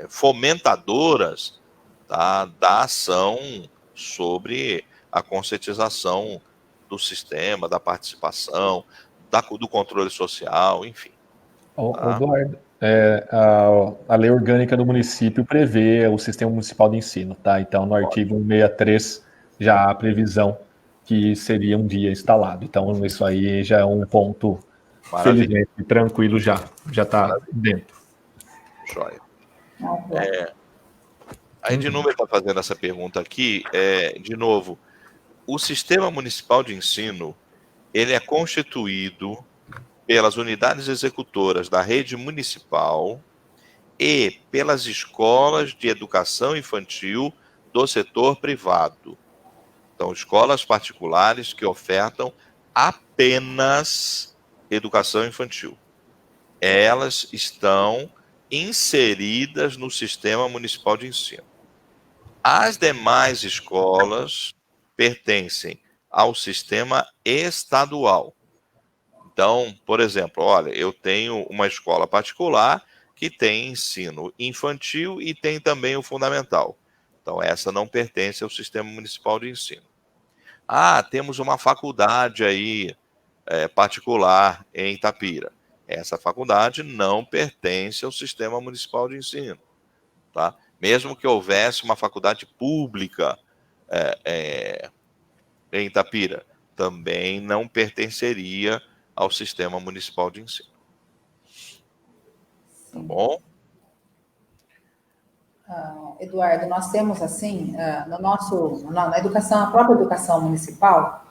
fomentadoras, tá, da ação sobre a conscientização do sistema, da participação, do controle social, enfim. Eduardo, a lei orgânica do município prevê o sistema municipal de ensino, tá? Então, no artigo 163 já há a previsão que seria um dia instalado. Então, isso aí já é um ponto, felizmente, tranquilo, já está dentro. Joia. Aí, de novo, ele está fazendo essa pergunta aqui. De novo, o sistema municipal de ensino, ele é constituído pelas unidades executoras da rede municipal e pelas escolas de educação infantil do setor privado. Então, escolas particulares que ofertam apenas educação infantil. Elas estão inseridas no sistema municipal de ensino. As demais escolas pertencem ao sistema estadual. Então, por exemplo, olha, eu tenho uma escola particular que tem ensino infantil e tem também o fundamental. Então, essa não pertence ao sistema municipal de ensino. Temos uma faculdade aí particular em Itapira. Essa faculdade não pertence ao sistema municipal de ensino. Tá? Mesmo que houvesse uma faculdade pública em Itapira, também não pertenceria ao sistema municipal de ensino. Tá bom? Eduardo, nós temos assim, na educação, a própria educação municipal,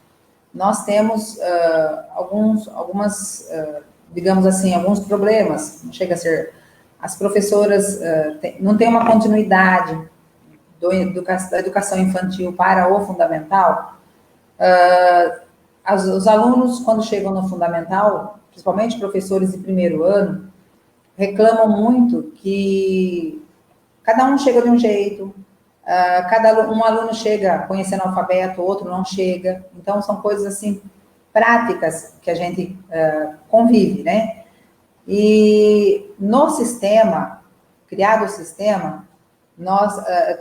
nós temos digamos assim, alguns problemas. Não chega a ser, as professoras não têm uma continuidade da educação infantil para o fundamental. Os alunos, quando chegam no fundamental, principalmente professores de primeiro ano, reclamam muito que cada um chega de um jeito, um aluno chega conhecendo o alfabeto, o outro não chega. Então, são coisas assim, práticas que a gente convive, né? E no sistema, criado o sistema, nós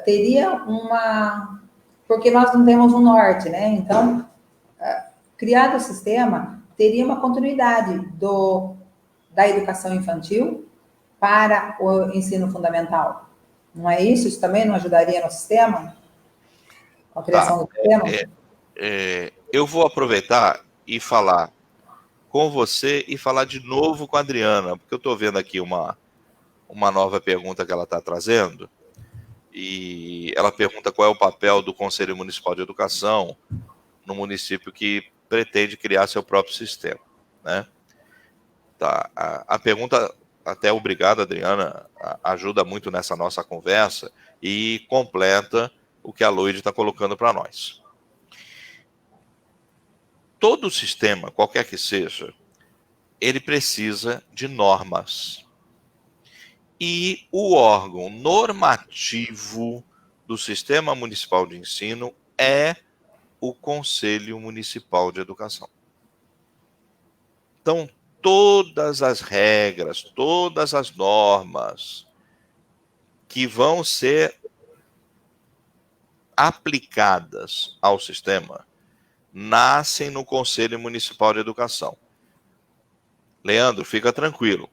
teria porque nós não temos um norte, né? Então, criado o sistema, teria uma continuidade da educação infantil para o ensino fundamental. Não é isso? Isso também não ajudaria no sistema? Com a criação do sistema? Eu vou aproveitar e falar com você e falar de novo com a Adriana, porque eu estou vendo aqui uma uma nova pergunta que ela está trazendo, e ela pergunta qual é o papel do Conselho Municipal de Educação no município que pretende criar seu próprio sistema, né? Tá, a pergunta, até obrigado, Adriana, ajuda muito nessa nossa conversa e completa o que a Loide está colocando para nós. Todo sistema, qualquer que seja, ele precisa de normas. E o órgão normativo do Sistema Municipal de Ensino é o Conselho Municipal de Educação. Então, todas as regras, todas as normas que vão ser aplicadas ao sistema nascem no Conselho Municipal de Educação. Leandro, fica tranquilo.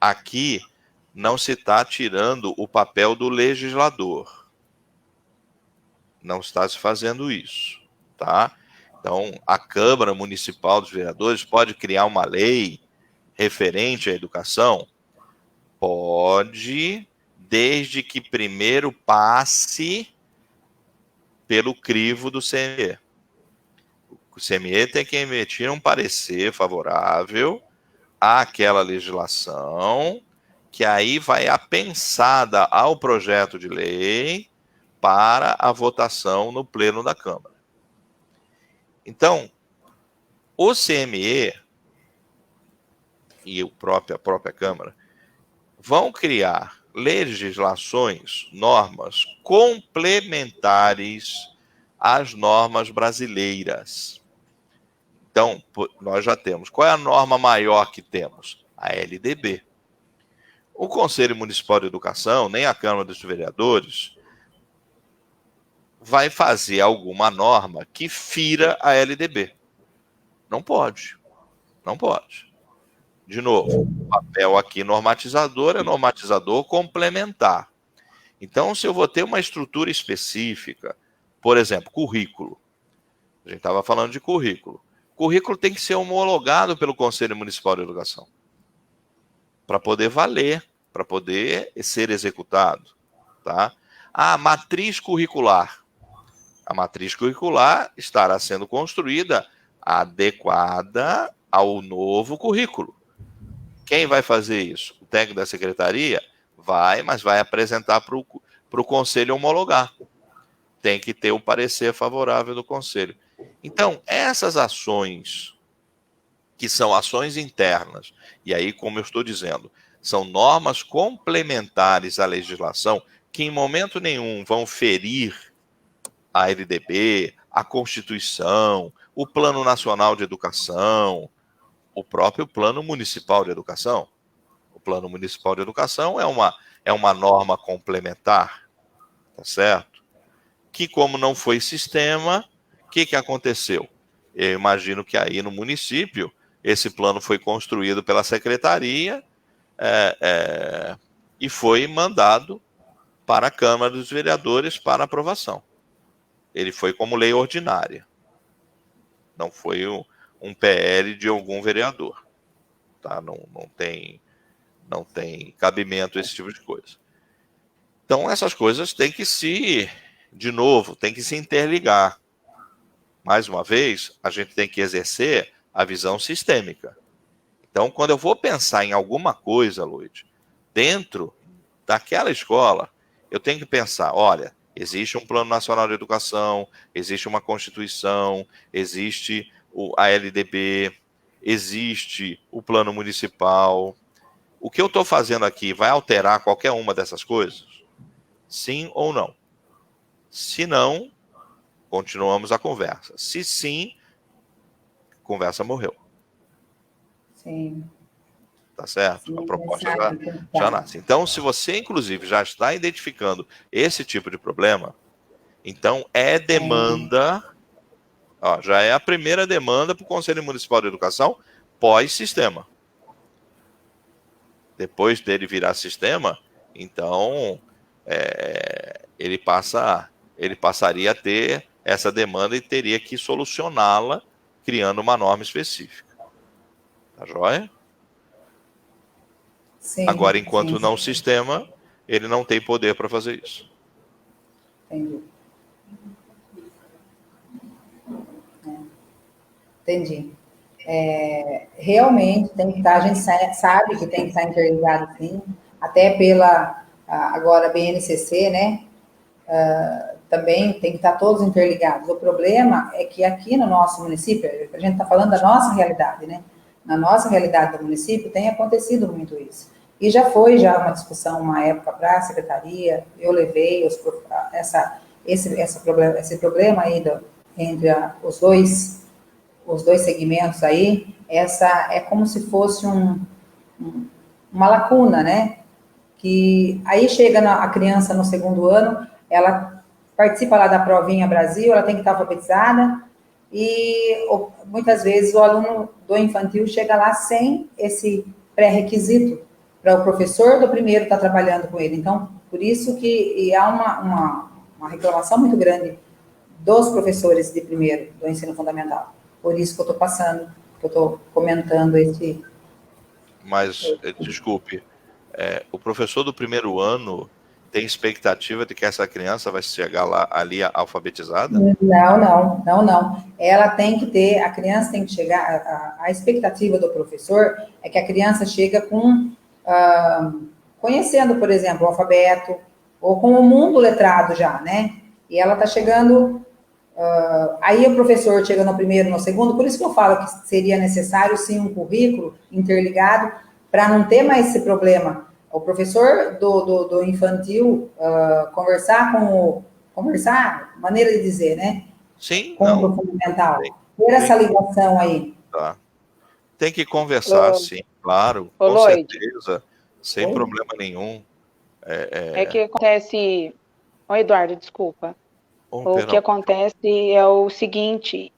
Aqui não se está tirando o papel do legislador. Não está se fazendo isso, tá? Então, a Câmara Municipal dos Vereadores pode criar uma lei referente à educação? Pode, desde que primeiro passe pelo crivo do CME. O CME tem que emitir um parecer favorável àquela legislação, que aí vai apensada ao projeto de lei para a votação no pleno da Câmara. Então, o CME e a própria Câmara vão criar legislações, normas complementares às normas brasileiras. Então, nós já temos. Qual é a norma maior que temos? A LDB. O Conselho Municipal de Educação, nem a Câmara dos Vereadores, vai fazer alguma norma que fira a LDB. Não pode. Não pode. De novo, o papel aqui normatizador é normatizador complementar. Então, se eu vou ter uma estrutura específica, por exemplo, currículo. A gente estava falando de currículo. Currículo tem que ser homologado pelo Conselho Municipal de Educação para poder valer, para poder ser executado, tá? A matriz curricular. A matriz curricular estará sendo construída adequada ao novo currículo. Quem vai fazer isso? O técnico da secretaria? Vai, mas vai apresentar para o conselho homologar. Tem que ter o parecer favorável do conselho. Então, essas ações, que são ações internas, e aí, como eu estou dizendo, são normas complementares à legislação, que em momento nenhum vão ferir a LDB, a Constituição, o Plano Nacional de Educação, o próprio Plano Municipal de Educação. O Plano Municipal de Educação é uma norma complementar, tá certo? Que, como não foi sistema, o que aconteceu? Eu imagino que aí no município, esse plano foi construído pela secretaria e foi mandado para a Câmara dos Vereadores para aprovação. Ele foi como lei ordinária. Não foi um PL de algum vereador. Tá? Não tem cabimento esse tipo de coisa. Então, essas coisas têm que tem que se interligar. Mais uma vez, a gente tem que exercer a visão sistêmica. Então, quando eu vou pensar em alguma coisa, Luiz, dentro daquela escola, eu tenho que pensar, olha, existe um Plano Nacional de Educação, existe uma Constituição, existe a LDB, existe o Plano Municipal. O que eu estou fazendo aqui vai alterar qualquer uma dessas coisas? Sim ou não? Se não, continuamos a conversa. Se sim, a conversa morreu. Sim. Tá certo? Sim, a proposta exato, já nasce. Então, se você, inclusive, já está identificando esse tipo de problema, então é demanda, já é a primeira demanda para o Conselho Municipal de Educação pós-sistema. Depois dele virar sistema, então ele passaria a ter essa demanda e teria que solucioná-la criando uma norma específica. Tá joia? Sim, Agora, enquanto sim, não sim. sistema, ele não tem poder para fazer isso. Entendi. Entendi. Realmente tem que estar, a gente sabe que tem que estar interligado, sim, até pela, agora, BNCC, né? Também tem que estar todos interligados. O problema é que aqui no nosso município, a gente está falando da nossa realidade, né? Na nossa realidade do município tem acontecido muito isso. E já foi uma discussão, uma época, para a secretaria, eu levei esse problema aí entre os dois segmentos aí, é como se fosse uma lacuna, né? Que aí chega a criança no segundo ano, ela participa lá da provinha Brasil, ela tem que estar alfabetizada, e muitas vezes o aluno do infantil chega lá sem esse pré-requisito para o professor do primeiro estar trabalhando com ele. Então, por isso que há uma reclamação muito grande dos professores de primeiro, do ensino fundamental. Por isso que eu estou passando, que eu estou comentando esse... Mas, desculpe, o professor do primeiro ano tem expectativa de que essa criança vai chegar lá ali alfabetizada? Não. Ela tem que ter, a criança tem que chegar, a expectativa do professor é que a criança chega conhecendo, por exemplo, o alfabeto, ou com o mundo letrado já, né? E ela está chegando, aí o professor chega no primeiro, no segundo, por isso que eu falo que seria necessário, sim, um currículo interligado, para não ter mais esse problema. O professor do infantil conversar, maneira de dizer, né? Sim, Com não. o fundamental. Ter essa ligação aí. Tá. Tem que conversar, sim, claro, Ô, com Lloyd, certeza, sem Oi? problema nenhum. é que acontece. Ô, Eduardo, desculpa. O que Perdão. acontece é o seguinte: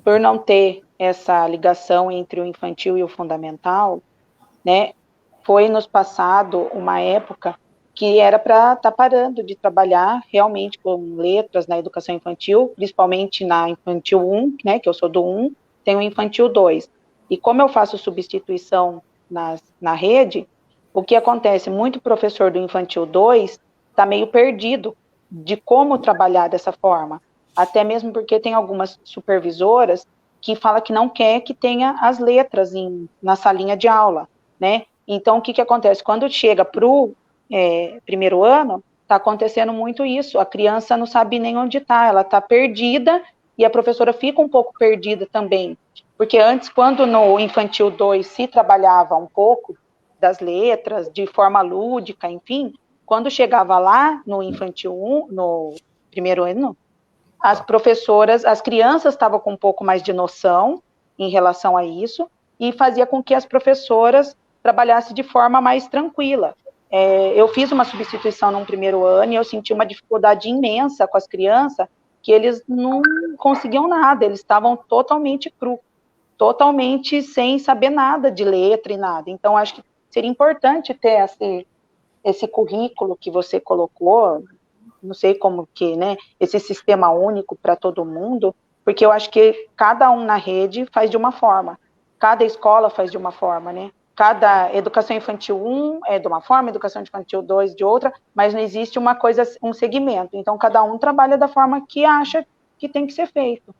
por não ter essa ligação entre o infantil e o fundamental, né, foi nos passado uma época que era para estar parando de trabalhar realmente com letras na educação infantil, principalmente na infantil 1, né, que eu sou do 1, tem o infantil 2. E como eu faço substituição na rede, o que acontece? Muito professor do infantil 2 está meio perdido de como trabalhar dessa forma, até mesmo porque tem algumas supervisoras que falam que não quer que tenha as letras na salinha de aula, né? Então, o que acontece? Quando chega para o primeiro ano, está acontecendo muito isso. A criança não sabe nem onde está, ela está perdida e a professora fica um pouco perdida também. Porque antes, quando no infantil 2 se trabalhava um pouco das letras, de forma lúdica, enfim, quando chegava lá no infantil 1, no primeiro ano, as professoras, as crianças estavam com um pouco mais de noção em relação a isso, e fazia com que as professoras trabalhassem de forma mais tranquila. Eu fiz uma substituição no primeiro ano e eu senti uma dificuldade imensa com as crianças, que eles não conseguiam nada, eles estavam totalmente cru, totalmente sem saber nada de letra e nada. Então, acho que seria importante ter esse currículo que você colocou, não sei como que, né, esse sistema único para todo mundo, porque eu acho que cada um na rede faz de uma forma, cada escola faz de uma forma, né? Cada educação infantil 1 é de uma forma, educação infantil 2 de outra, mas não existe uma coisa, um segmento. Então, cada um trabalha da forma que acha que tem que ser feito.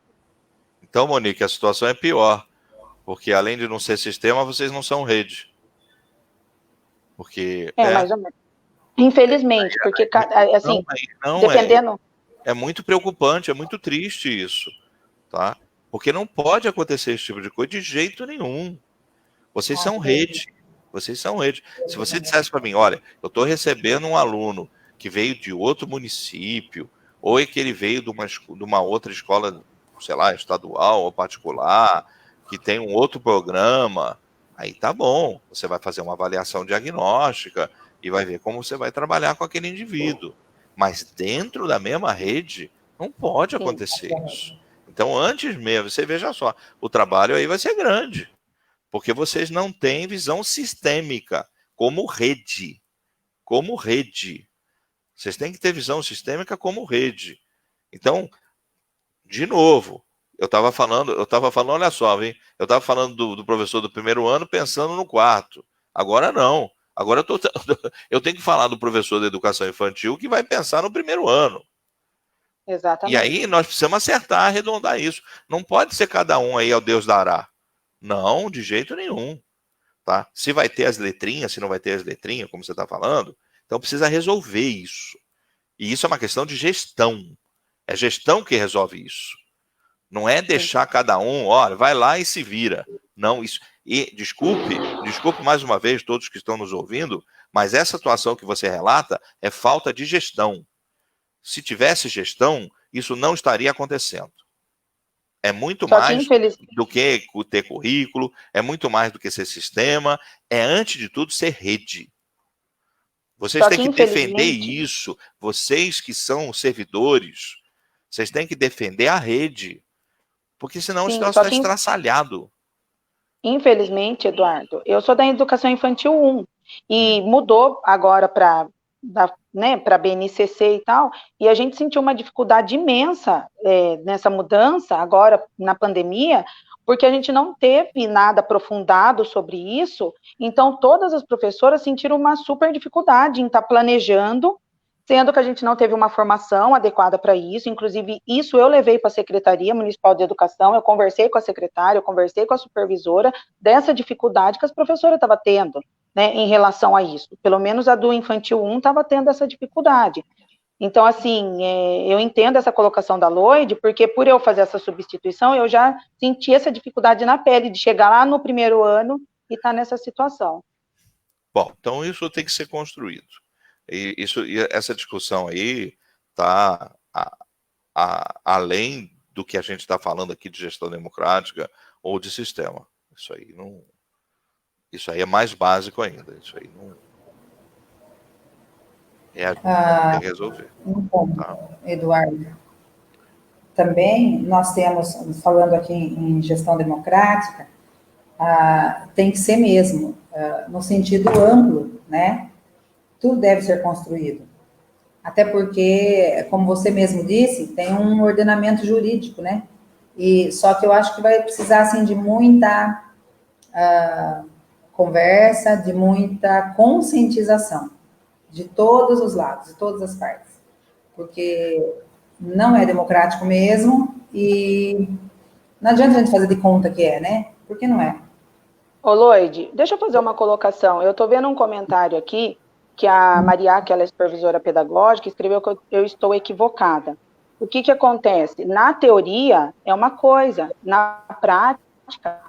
Então, Monique, a situação é pior, porque além de não ser sistema, vocês não são rede. Porque Mais ou menos. Infelizmente, porque, assim, dependendo... É muito preocupante, é muito triste isso, tá? Porque não pode acontecer esse tipo de coisa de jeito nenhum. Vocês são rede. Vocês são rede. Se você dissesse para mim, olha, eu estou recebendo um aluno que veio de outro município, ou é que ele veio de uma outra escola, sei lá, estadual ou particular, que tem um outro programa, aí tá bom. Você vai fazer uma avaliação diagnóstica e vai ver como você vai trabalhar com aquele indivíduo. Mas dentro da mesma rede, não pode acontecer isso. Então, antes mesmo, você veja só, o trabalho aí vai ser grande. Porque vocês não têm visão sistêmica, como rede. Como rede. Vocês têm que ter visão sistêmica como rede. Então, de novo, eu estava falando, olha só, hein? Eu estava falando do professor do primeiro ano pensando no quarto. Agora não. Agora eu tenho que falar do professor da educação infantil que vai pensar no primeiro ano. Exatamente. E aí nós precisamos acertar, arredondar isso. Não pode ser cada um aí ao Deus dará. Não, de jeito nenhum. Tá? Se vai ter as letrinhas, se não vai ter as letrinhas, como você está falando, então precisa resolver isso. E isso é uma questão de gestão. É gestão que resolve isso. Não é deixar cada um, olha, vai lá e se vira. Não, isso. E desculpe mais uma vez todos que estão nos ouvindo, mas essa situação que você relata é falta de gestão. Se tivesse gestão, isso não estaria acontecendo. É muito mais do que ter currículo, é muito mais do que ser sistema, é, antes de tudo, ser rede. Vocês têm que defender isso, vocês que são servidores, vocês têm que defender a rede, porque senão o negócio está estraçalhado. Infelizmente, Eduardo, eu sou da educação infantil 1, e mudou agora para a BNCC e tal, e a gente sentiu uma dificuldade imensa nessa mudança, agora na pandemia, porque a gente não teve nada aprofundado sobre isso, então todas as professoras sentiram uma super dificuldade em estar planejando, sendo que a gente não teve uma formação adequada para isso, inclusive isso eu levei para a Secretaria Municipal de Educação, eu conversei com a secretária, eu conversei com a supervisora, dessa dificuldade que as professoras estavam tendo, né, em relação a isso. Pelo menos a do Infantil 1 estava tendo essa dificuldade. Então, assim, eu entendo essa colocação da Loide, porque por eu fazer essa substituição, eu já senti essa dificuldade na pele, de chegar lá no primeiro ano e estar nessa situação. Bom, então isso tem que ser construído. E essa discussão aí está além do que a gente está falando aqui de gestão democrática ou de sistema. Isso aí é mais básico ainda. Isso aí não tem que resolver. Tá? Eduardo, também nós temos, falando aqui em gestão democrática, tem que ser mesmo, no sentido amplo, né? Tudo deve ser construído. Até porque, como você mesmo disse, tem um ordenamento jurídico, né? Só que eu acho que vai precisar, assim, de muita conversa, de muita conscientização, de todos os lados, de todas as partes. Porque não é democrático mesmo e não adianta a gente fazer de conta que é, né? Porque não é. Ô, Loide, deixa eu fazer uma colocação. Eu estou vendo um comentário aqui que a Maria, que ela é supervisora pedagógica, escreveu que eu estou equivocada. O que acontece? Na teoria é uma coisa, na prática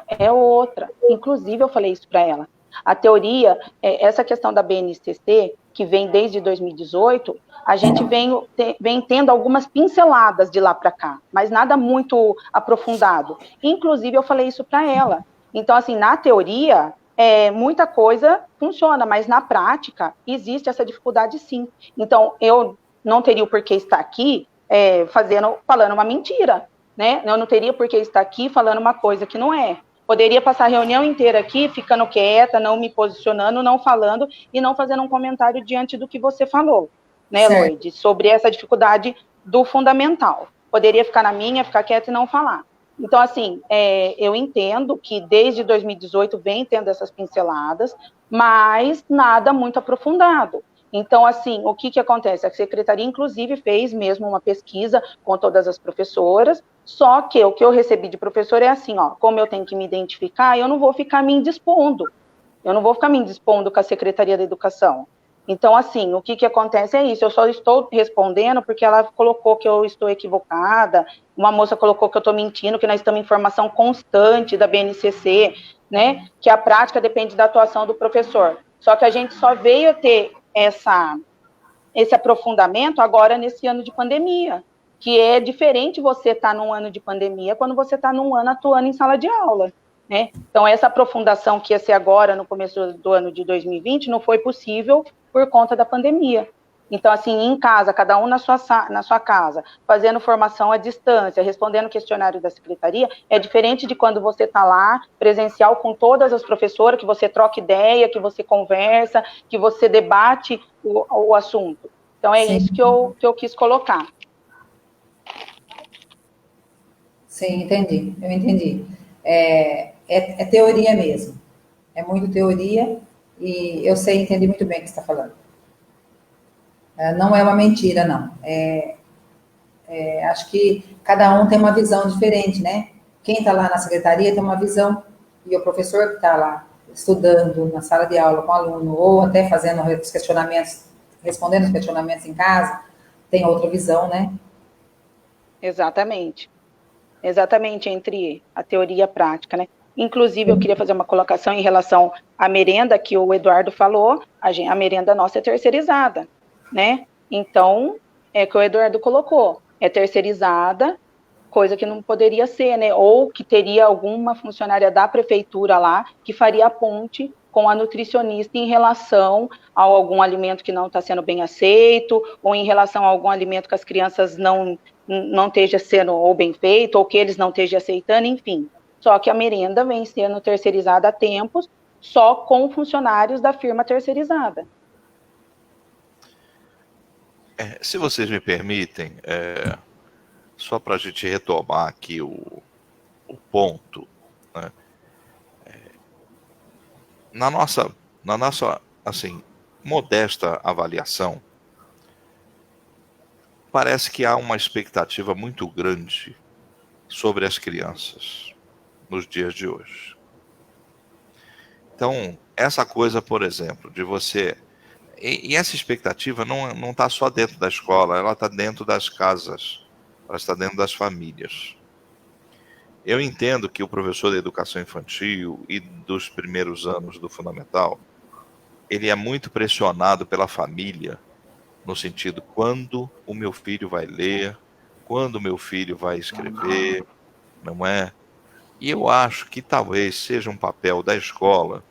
é outra. Inclusive, eu falei isso para ela. A teoria, essa questão da BNCC, que vem desde 2018, a gente vem tendo algumas pinceladas de lá para cá, mas nada muito aprofundado. Inclusive, eu falei isso para ela. Então, assim, na teoria, muita coisa funciona, mas na prática existe essa dificuldade sim. Então, eu não teria o porquê estar aqui falando uma mentira, né? Eu não teria porquê estar aqui falando uma coisa que não é. Poderia passar a reunião inteira aqui, ficando quieta, não me posicionando, não falando e não fazendo um comentário diante do que você falou, né, Loide, sobre essa dificuldade do fundamental. Poderia ficar na minha, ficar quieta e não falar. Então, assim, eu entendo que desde 2018 vem tendo essas pinceladas, mas nada muito aprofundado. Então, assim, o que acontece? A secretaria, inclusive, fez mesmo uma pesquisa com todas as professoras, só que o que eu recebi de professor é assim, ó, como eu tenho que me identificar, eu não vou ficar me indispondo. Eu não vou ficar me indispondo com a Secretaria da Educação. Então, assim, o que acontece é isso, eu só estou respondendo porque ela colocou que eu estou equivocada, uma moça colocou que eu estou mentindo, que nós estamos em formação constante da BNCC, né, que a prática depende da atuação do professor. Só que a gente só veio ter esse aprofundamento agora nesse ano de pandemia, que é diferente você estar num ano de pandemia quando você está num ano atuando em sala de aula, né? Então, essa aprofundação que ia ser agora, no começo do ano de 2020, não foi possível por conta da pandemia. Então, assim, em casa, cada um na sua casa, fazendo formação à distância, respondendo questionário da secretaria, é diferente de quando você está lá, presencial, com todas as professoras, que você troca ideia, que você conversa, que você debate o assunto. Então, é Sim. Isso que eu quis colocar. Sim, entendi, eu entendi. É teoria mesmo. é muito teoria, e eu sei entender muito bem o que você está falando. Não é uma mentira, não. Acho que cada um tem uma visão diferente, né? Quem está lá na secretaria tem uma visão, e o professor que está lá estudando na sala de aula com o aluno, ou até fazendo os questionamentos, respondendo os questionamentos em casa, tem outra visão, né? Exatamente. Exatamente, entre a teoria e a prática, né? Inclusive, eu queria fazer uma colocação em relação à merenda que o Eduardo falou. A merenda nossa é terceirizada, né? Então, é que o Eduardo colocou, é terceirizada, coisa que não poderia ser, né? Ou que teria alguma funcionária da prefeitura lá que faria a ponte com a nutricionista em relação a algum alimento que não está sendo bem aceito, ou em relação a algum alimento que as crianças não esteja sendo ou bem feito, ou que eles não estejam aceitando, enfim. Só que a merenda vem sendo terceirizada há tempos, só com funcionários da firma terceirizada. Se vocês me permitem, só para a gente retomar aqui o ponto, né? Na nossa, assim, modesta avaliação, parece que há uma expectativa muito grande sobre as crianças nos dias de hoje. Então, essa coisa, por exemplo, de você... E essa expectativa não está só dentro da escola, ela está dentro das casas, ela está dentro das famílias. Eu entendo que o professor de educação infantil e dos primeiros anos do fundamental, ele é muito pressionado pela família, no sentido, quando o meu filho vai ler, quando o meu filho vai escrever, não é? E eu acho que talvez seja um papel da escola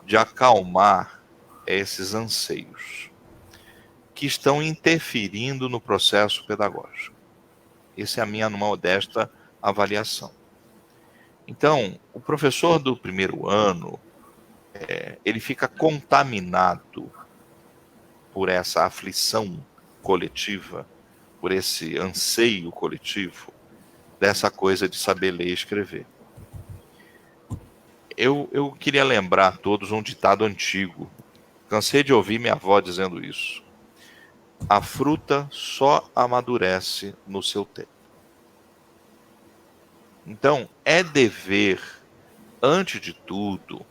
de acalmar esses anseios que estão interferindo no processo pedagógico. Essa é a minha modesta avaliação. Então, o professor do primeiro ano, ele fica contaminado por essa aflição coletiva, por esse anseio coletivo, dessa coisa de saber ler e escrever. Eu queria lembrar a todos um ditado antigo. Cansei de ouvir minha avó dizendo isso. A fruta só amadurece no seu tempo. Então, é dever, antes de tudo,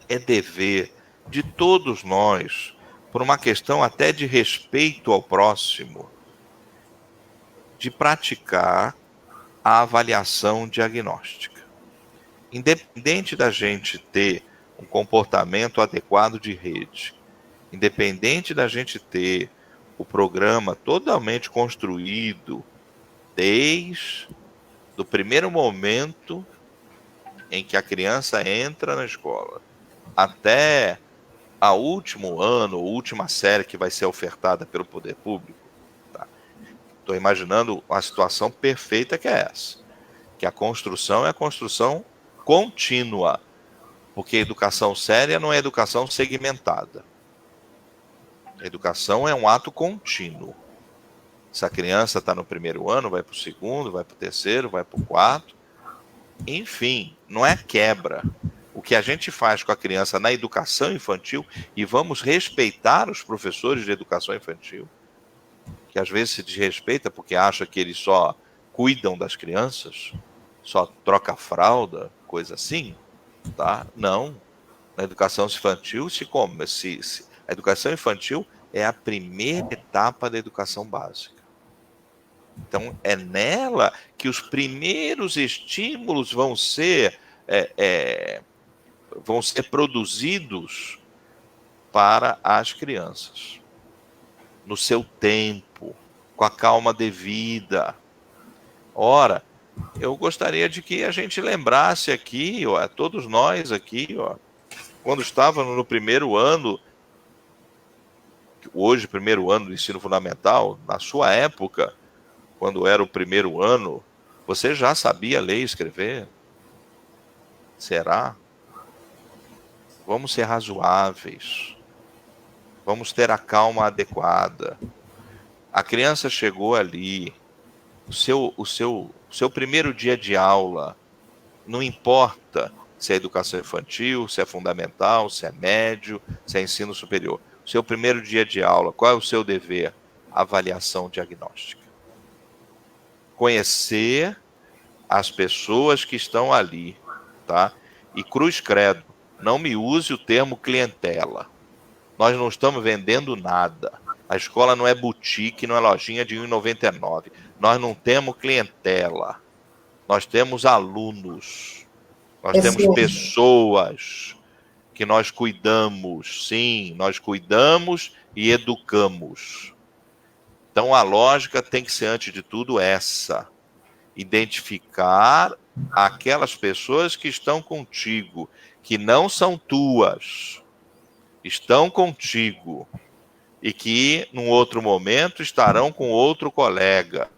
é dever de todos nós, por uma questão até de respeito ao próximo, de praticar a avaliação diagnóstica. Independente da gente ter um comportamento adequado de rede, independente da gente ter o programa totalmente construído desde o primeiro momento em que a criança entra na escola até a último ano, ou última série que vai ser ofertada pelo poder público, tá? Estou imaginando a situação perfeita que é essa, que a construção é a construção contínua, porque educação séria não é educação segmentada. A educação é um ato contínuo. Se a criança está no primeiro ano, vai para o segundo, vai para o terceiro, vai para o quarto. Enfim, não é quebra. O que a gente faz com a criança na educação infantil, e vamos respeitar os professores de educação infantil, que às vezes se desrespeita porque acha que eles só cuidam das crianças, só troca fralda, coisa assim, tá? Não. Na educação infantil a educação infantil é a primeira etapa da educação básica. Então, é nela que os primeiros estímulos vão ser produzidos para as crianças, no seu tempo, com a calma devida. Ora, eu gostaria de que a gente lembrasse aqui, todos nós aqui, quando estávamos no primeiro ano, hoje primeiro ano do ensino fundamental, na sua época, quando era o primeiro ano, você já sabia ler e escrever? Será? Vamos ser razoáveis. Vamos ter a calma adequada. A criança chegou ali, o seu primeiro dia de aula, não importa se é educação infantil, se é fundamental, se é médio, se é ensino superior. O seu primeiro dia de aula, qual é o seu dever? Avaliação diagnóstica. Conhecer as pessoas que estão ali, tá? E cruz credo, não me use o termo clientela. Nós não estamos vendendo nada. A escola não é boutique, não é lojinha de R$ 1,99. Nós não temos clientela. Nós temos alunos. Nós temos pessoas que nós cuidamos. Sim, nós cuidamos e educamos. Então a lógica tem que ser, antes de tudo, essa. Identificar aquelas pessoas que estão contigo, que não são tuas, estão contigo, e que, num outro momento, estarão com outro colega.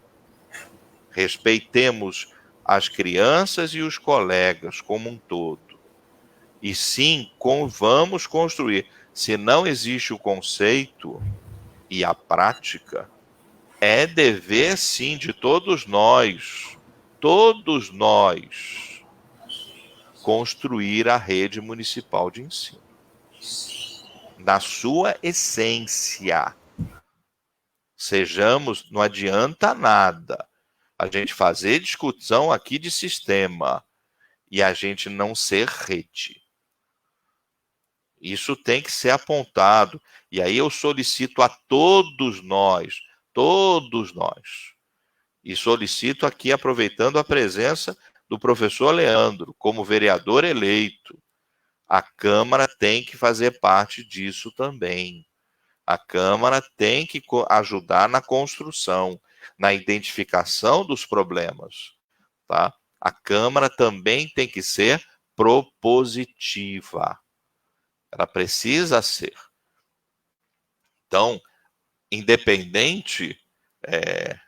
Respeitemos as crianças e os colegas como um todo. E sim, vamos construir. Se não existe o conceito e a prática, é dever, sim, de todos nós, construir a rede municipal de ensino. Na sua essência. Sejamos, não adianta nada a gente fazer discussão aqui de sistema e a gente não ser rede. Isso tem que ser apontado. E aí eu solicito a todos nós, e solicito aqui, aproveitando a presença do professor Leandro, como vereador eleito, a Câmara tem que fazer parte disso também. A Câmara tem que ajudar na construção, na identificação dos problemas. Tá? A Câmara também tem que ser propositiva. Ela precisa ser. Então, independente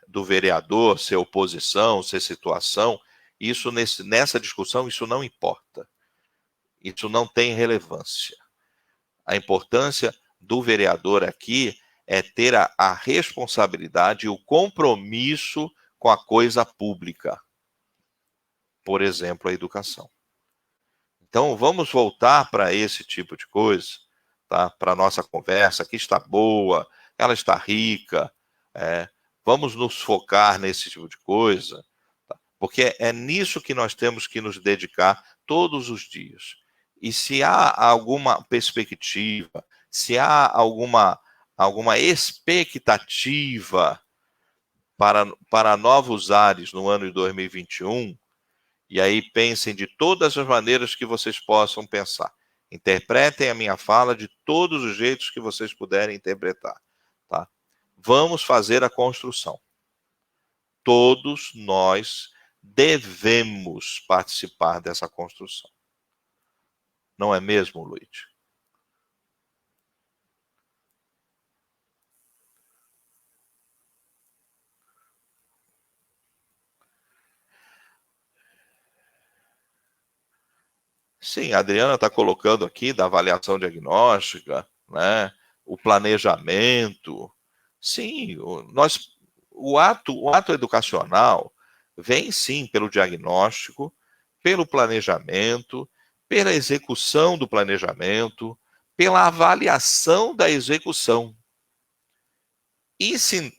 do vereador ser oposição, ser situação, isso nessa discussão, isso não importa. Isso não tem relevância. A importância do vereador aqui é ter a responsabilidade e o compromisso com a coisa pública. Por exemplo, a educação. Então, vamos voltar para esse tipo de coisa, tá? Para a nossa conversa, que está boa, ela está rica, vamos nos focar nesse tipo de coisa, tá? Porque é nisso que nós temos que nos dedicar todos os dias. E se há alguma perspectiva, se há alguma expectativa para novos ares no ano de 2021, e aí pensem de todas as maneiras que vocês possam pensar. Interpretem a minha fala de todos os jeitos que vocês puderem interpretar. Tá? Vamos fazer a construção. Todos nós devemos participar dessa construção. Não é mesmo, Luiz? Sim, a Adriana está colocando aqui da avaliação diagnóstica, né? O planejamento. Sim, o ato educacional vem sim pelo diagnóstico, pelo planejamento, pela execução do planejamento, pela avaliação da execução. E, se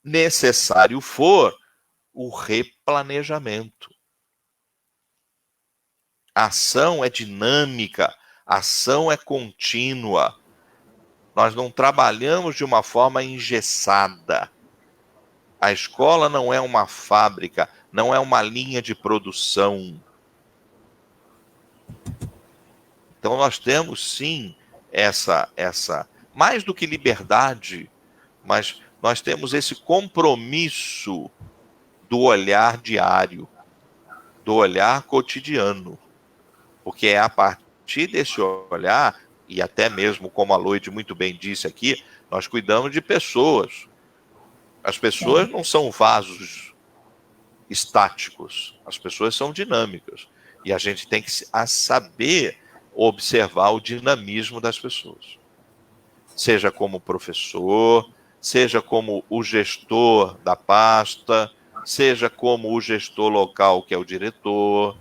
necessário for, o replanejamento. A ação é dinâmica, a ação é contínua. Nós não trabalhamos de uma forma engessada. A escola não é uma fábrica, não é uma linha de produção. Então nós temos sim essa mais do que liberdade, mas nós temos esse compromisso do olhar diário, do olhar cotidiano. Porque é a partir desse olhar, e até mesmo como a Loide muito bem disse aqui, nós cuidamos de pessoas. As pessoas não são vasos estáticos, as pessoas são dinâmicas. E a gente tem que saber observar o dinamismo das pessoas. Seja como professor, seja como o gestor da pasta, seja como o gestor local, que é o diretor.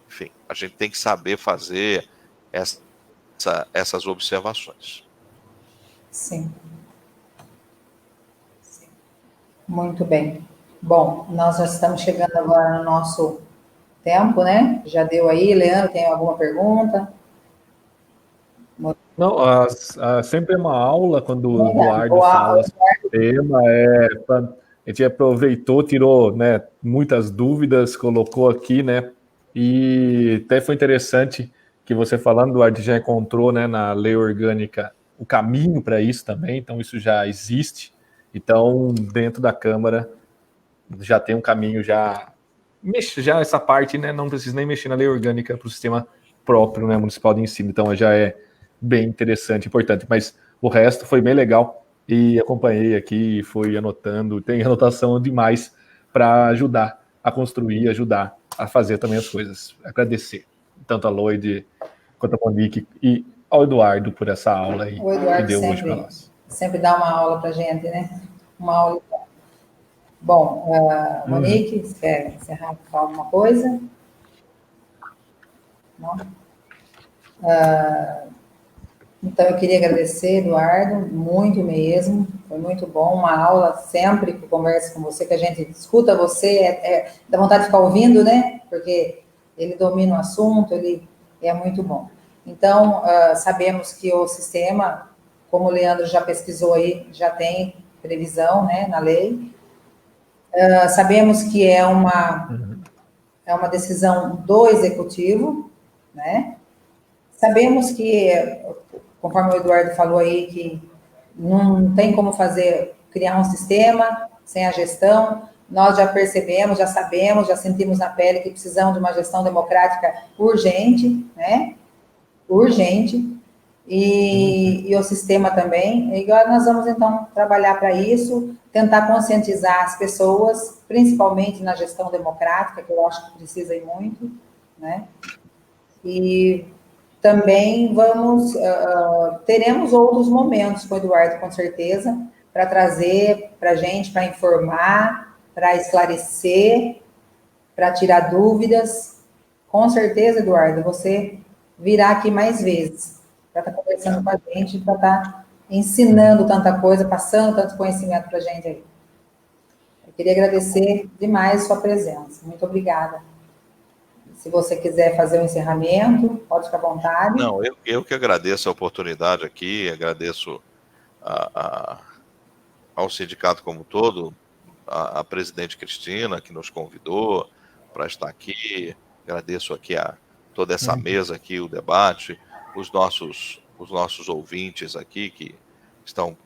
Enfim, A gente tem que saber fazer essas observações. Sim. Muito bem. Bom, nós já estamos chegando agora no nosso tempo, né? Já deu aí, Leandro, tem alguma pergunta? Não, sempre é uma aula quando o Verdade. Eduardo fala sobre o tema. A gente aproveitou, tirou, né, muitas dúvidas, colocou aqui, né? E até foi interessante que você falando, Eduardo, já encontrou, né, na lei orgânica o caminho para isso também. Então isso já existe. Então dentro da Câmara já tem um caminho, já essa parte, né? Não precisa nem mexer na lei orgânica para o sistema próprio, né, municipal de ensino. Então já é bem interessante, importante. Mas o resto foi bem legal e acompanhei aqui, fui anotando. Tem anotação demais para ajudar a construir, ajudar a fazer também as coisas. Agradecer tanto a Lloyd quanto a Monique e ao Eduardo por essa aula aí O que Eduardo deu hoje para nós. sempre dá uma aula para gente, né? Uma aula. Bom, Monique, você quer encerrar com alguma coisa? Não? Então, eu queria agradecer, Eduardo, muito mesmo, foi muito bom, uma aula sempre que eu converso com você, que a gente escuta você, dá vontade de ficar ouvindo, né? Porque ele domina o assunto, ele é muito bom. Então, sabemos que o sistema, como o Leandro já pesquisou aí, já tem previsão, né, na lei. Sabemos que é uma decisão do executivo, né? Sabemos que, conforme o Eduardo falou aí, que não tem como criar um sistema sem a gestão. Nós já percebemos, já sabemos, já sentimos na pele que precisamos de uma gestão democrática urgente, né? Urgente. E o sistema também. E agora nós vamos, então, trabalhar para isso, tentar conscientizar as pessoas, principalmente na gestão democrática, que eu acho que precisa ir muito, né? E também teremos outros momentos com o Eduardo, com certeza, para trazer para a gente, para informar, para esclarecer, para tirar dúvidas. Com certeza, Eduardo, você virá aqui mais vezes para estar conversando com a gente, para estar ensinando tanta coisa, passando tanto conhecimento para a gente aí. Eu queria agradecer demais a sua presença. Muito obrigada. Se você quiser fazer o encerramento, pode ficar à vontade. Não, eu que agradeço a oportunidade aqui, agradeço ao sindicato como um todo, a presidente Cristina, que nos convidou para estar aqui, agradeço aqui a toda essa mesa aqui, o debate, os nossos ouvintes aqui que estão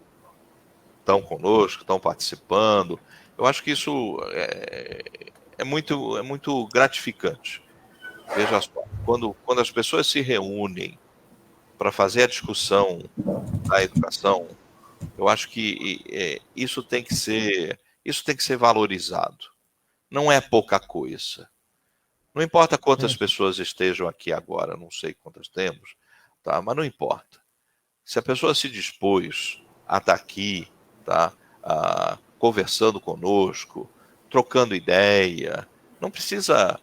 conosco, estão participando. Eu acho que isso é muito gratificante. Veja só, quando as pessoas se reúnem para fazer a discussão da educação, eu acho que isso tem que ser valorizado. Não é pouca coisa. Não importa quantas pessoas estejam aqui agora, não sei quantas temos, tá? Mas não importa. Se a pessoa se dispôs a estar aqui, tá? Conversando conosco, trocando ideia, não precisa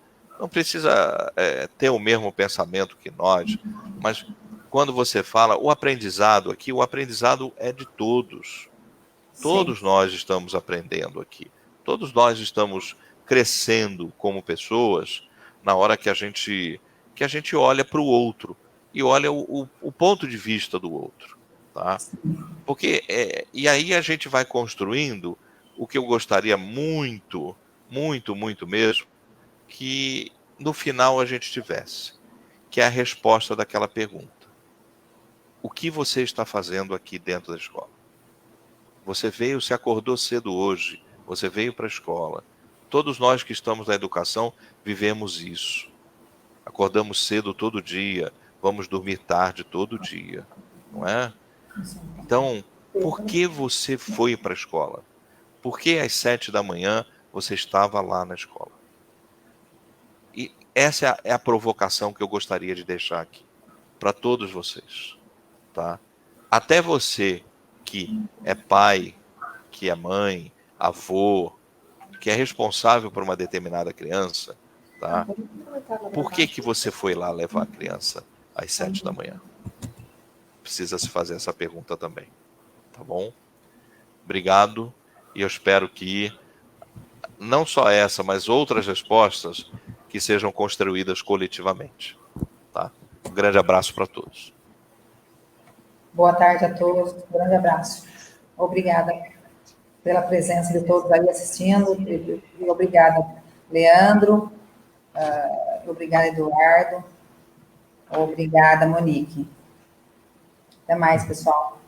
ter o mesmo pensamento que nós, mas quando você fala, o aprendizado é de todos. Todos nós estamos aprendendo aqui. Todos nós estamos crescendo como pessoas na hora que a gente olha para o outro e olha o ponto de vista do outro, tá? Porque e aí a gente vai construindo o que eu gostaria muito, muito, muito mesmo, que no final a gente tivesse, que é a resposta daquela pergunta. O que você está fazendo aqui dentro da escola? Você acordou cedo hoje, você veio para a escola. Todos nós que estamos na educação vivemos isso. Acordamos cedo todo dia, vamos dormir tarde todo dia, não é? Então, por que você foi para a escola? Por que às 7 da manhã você estava lá na escola? E essa é a provocação que eu gostaria de deixar aqui, para todos vocês, tá? Até você que é pai, que é mãe, avô, que é responsável por uma determinada criança, Tá? Por que você foi lá levar a criança às 7 da manhã? Precisa se fazer essa pergunta também. Tá bom? Obrigado. E eu espero que não só essa, mas outras respostas que sejam construídas coletivamente. Tá? Um grande abraço para todos. Boa tarde a todos, um grande abraço. Obrigada pela presença de todos aí assistindo, e obrigada, Leandro, obrigada, Eduardo, obrigada, Monique. Até mais, pessoal.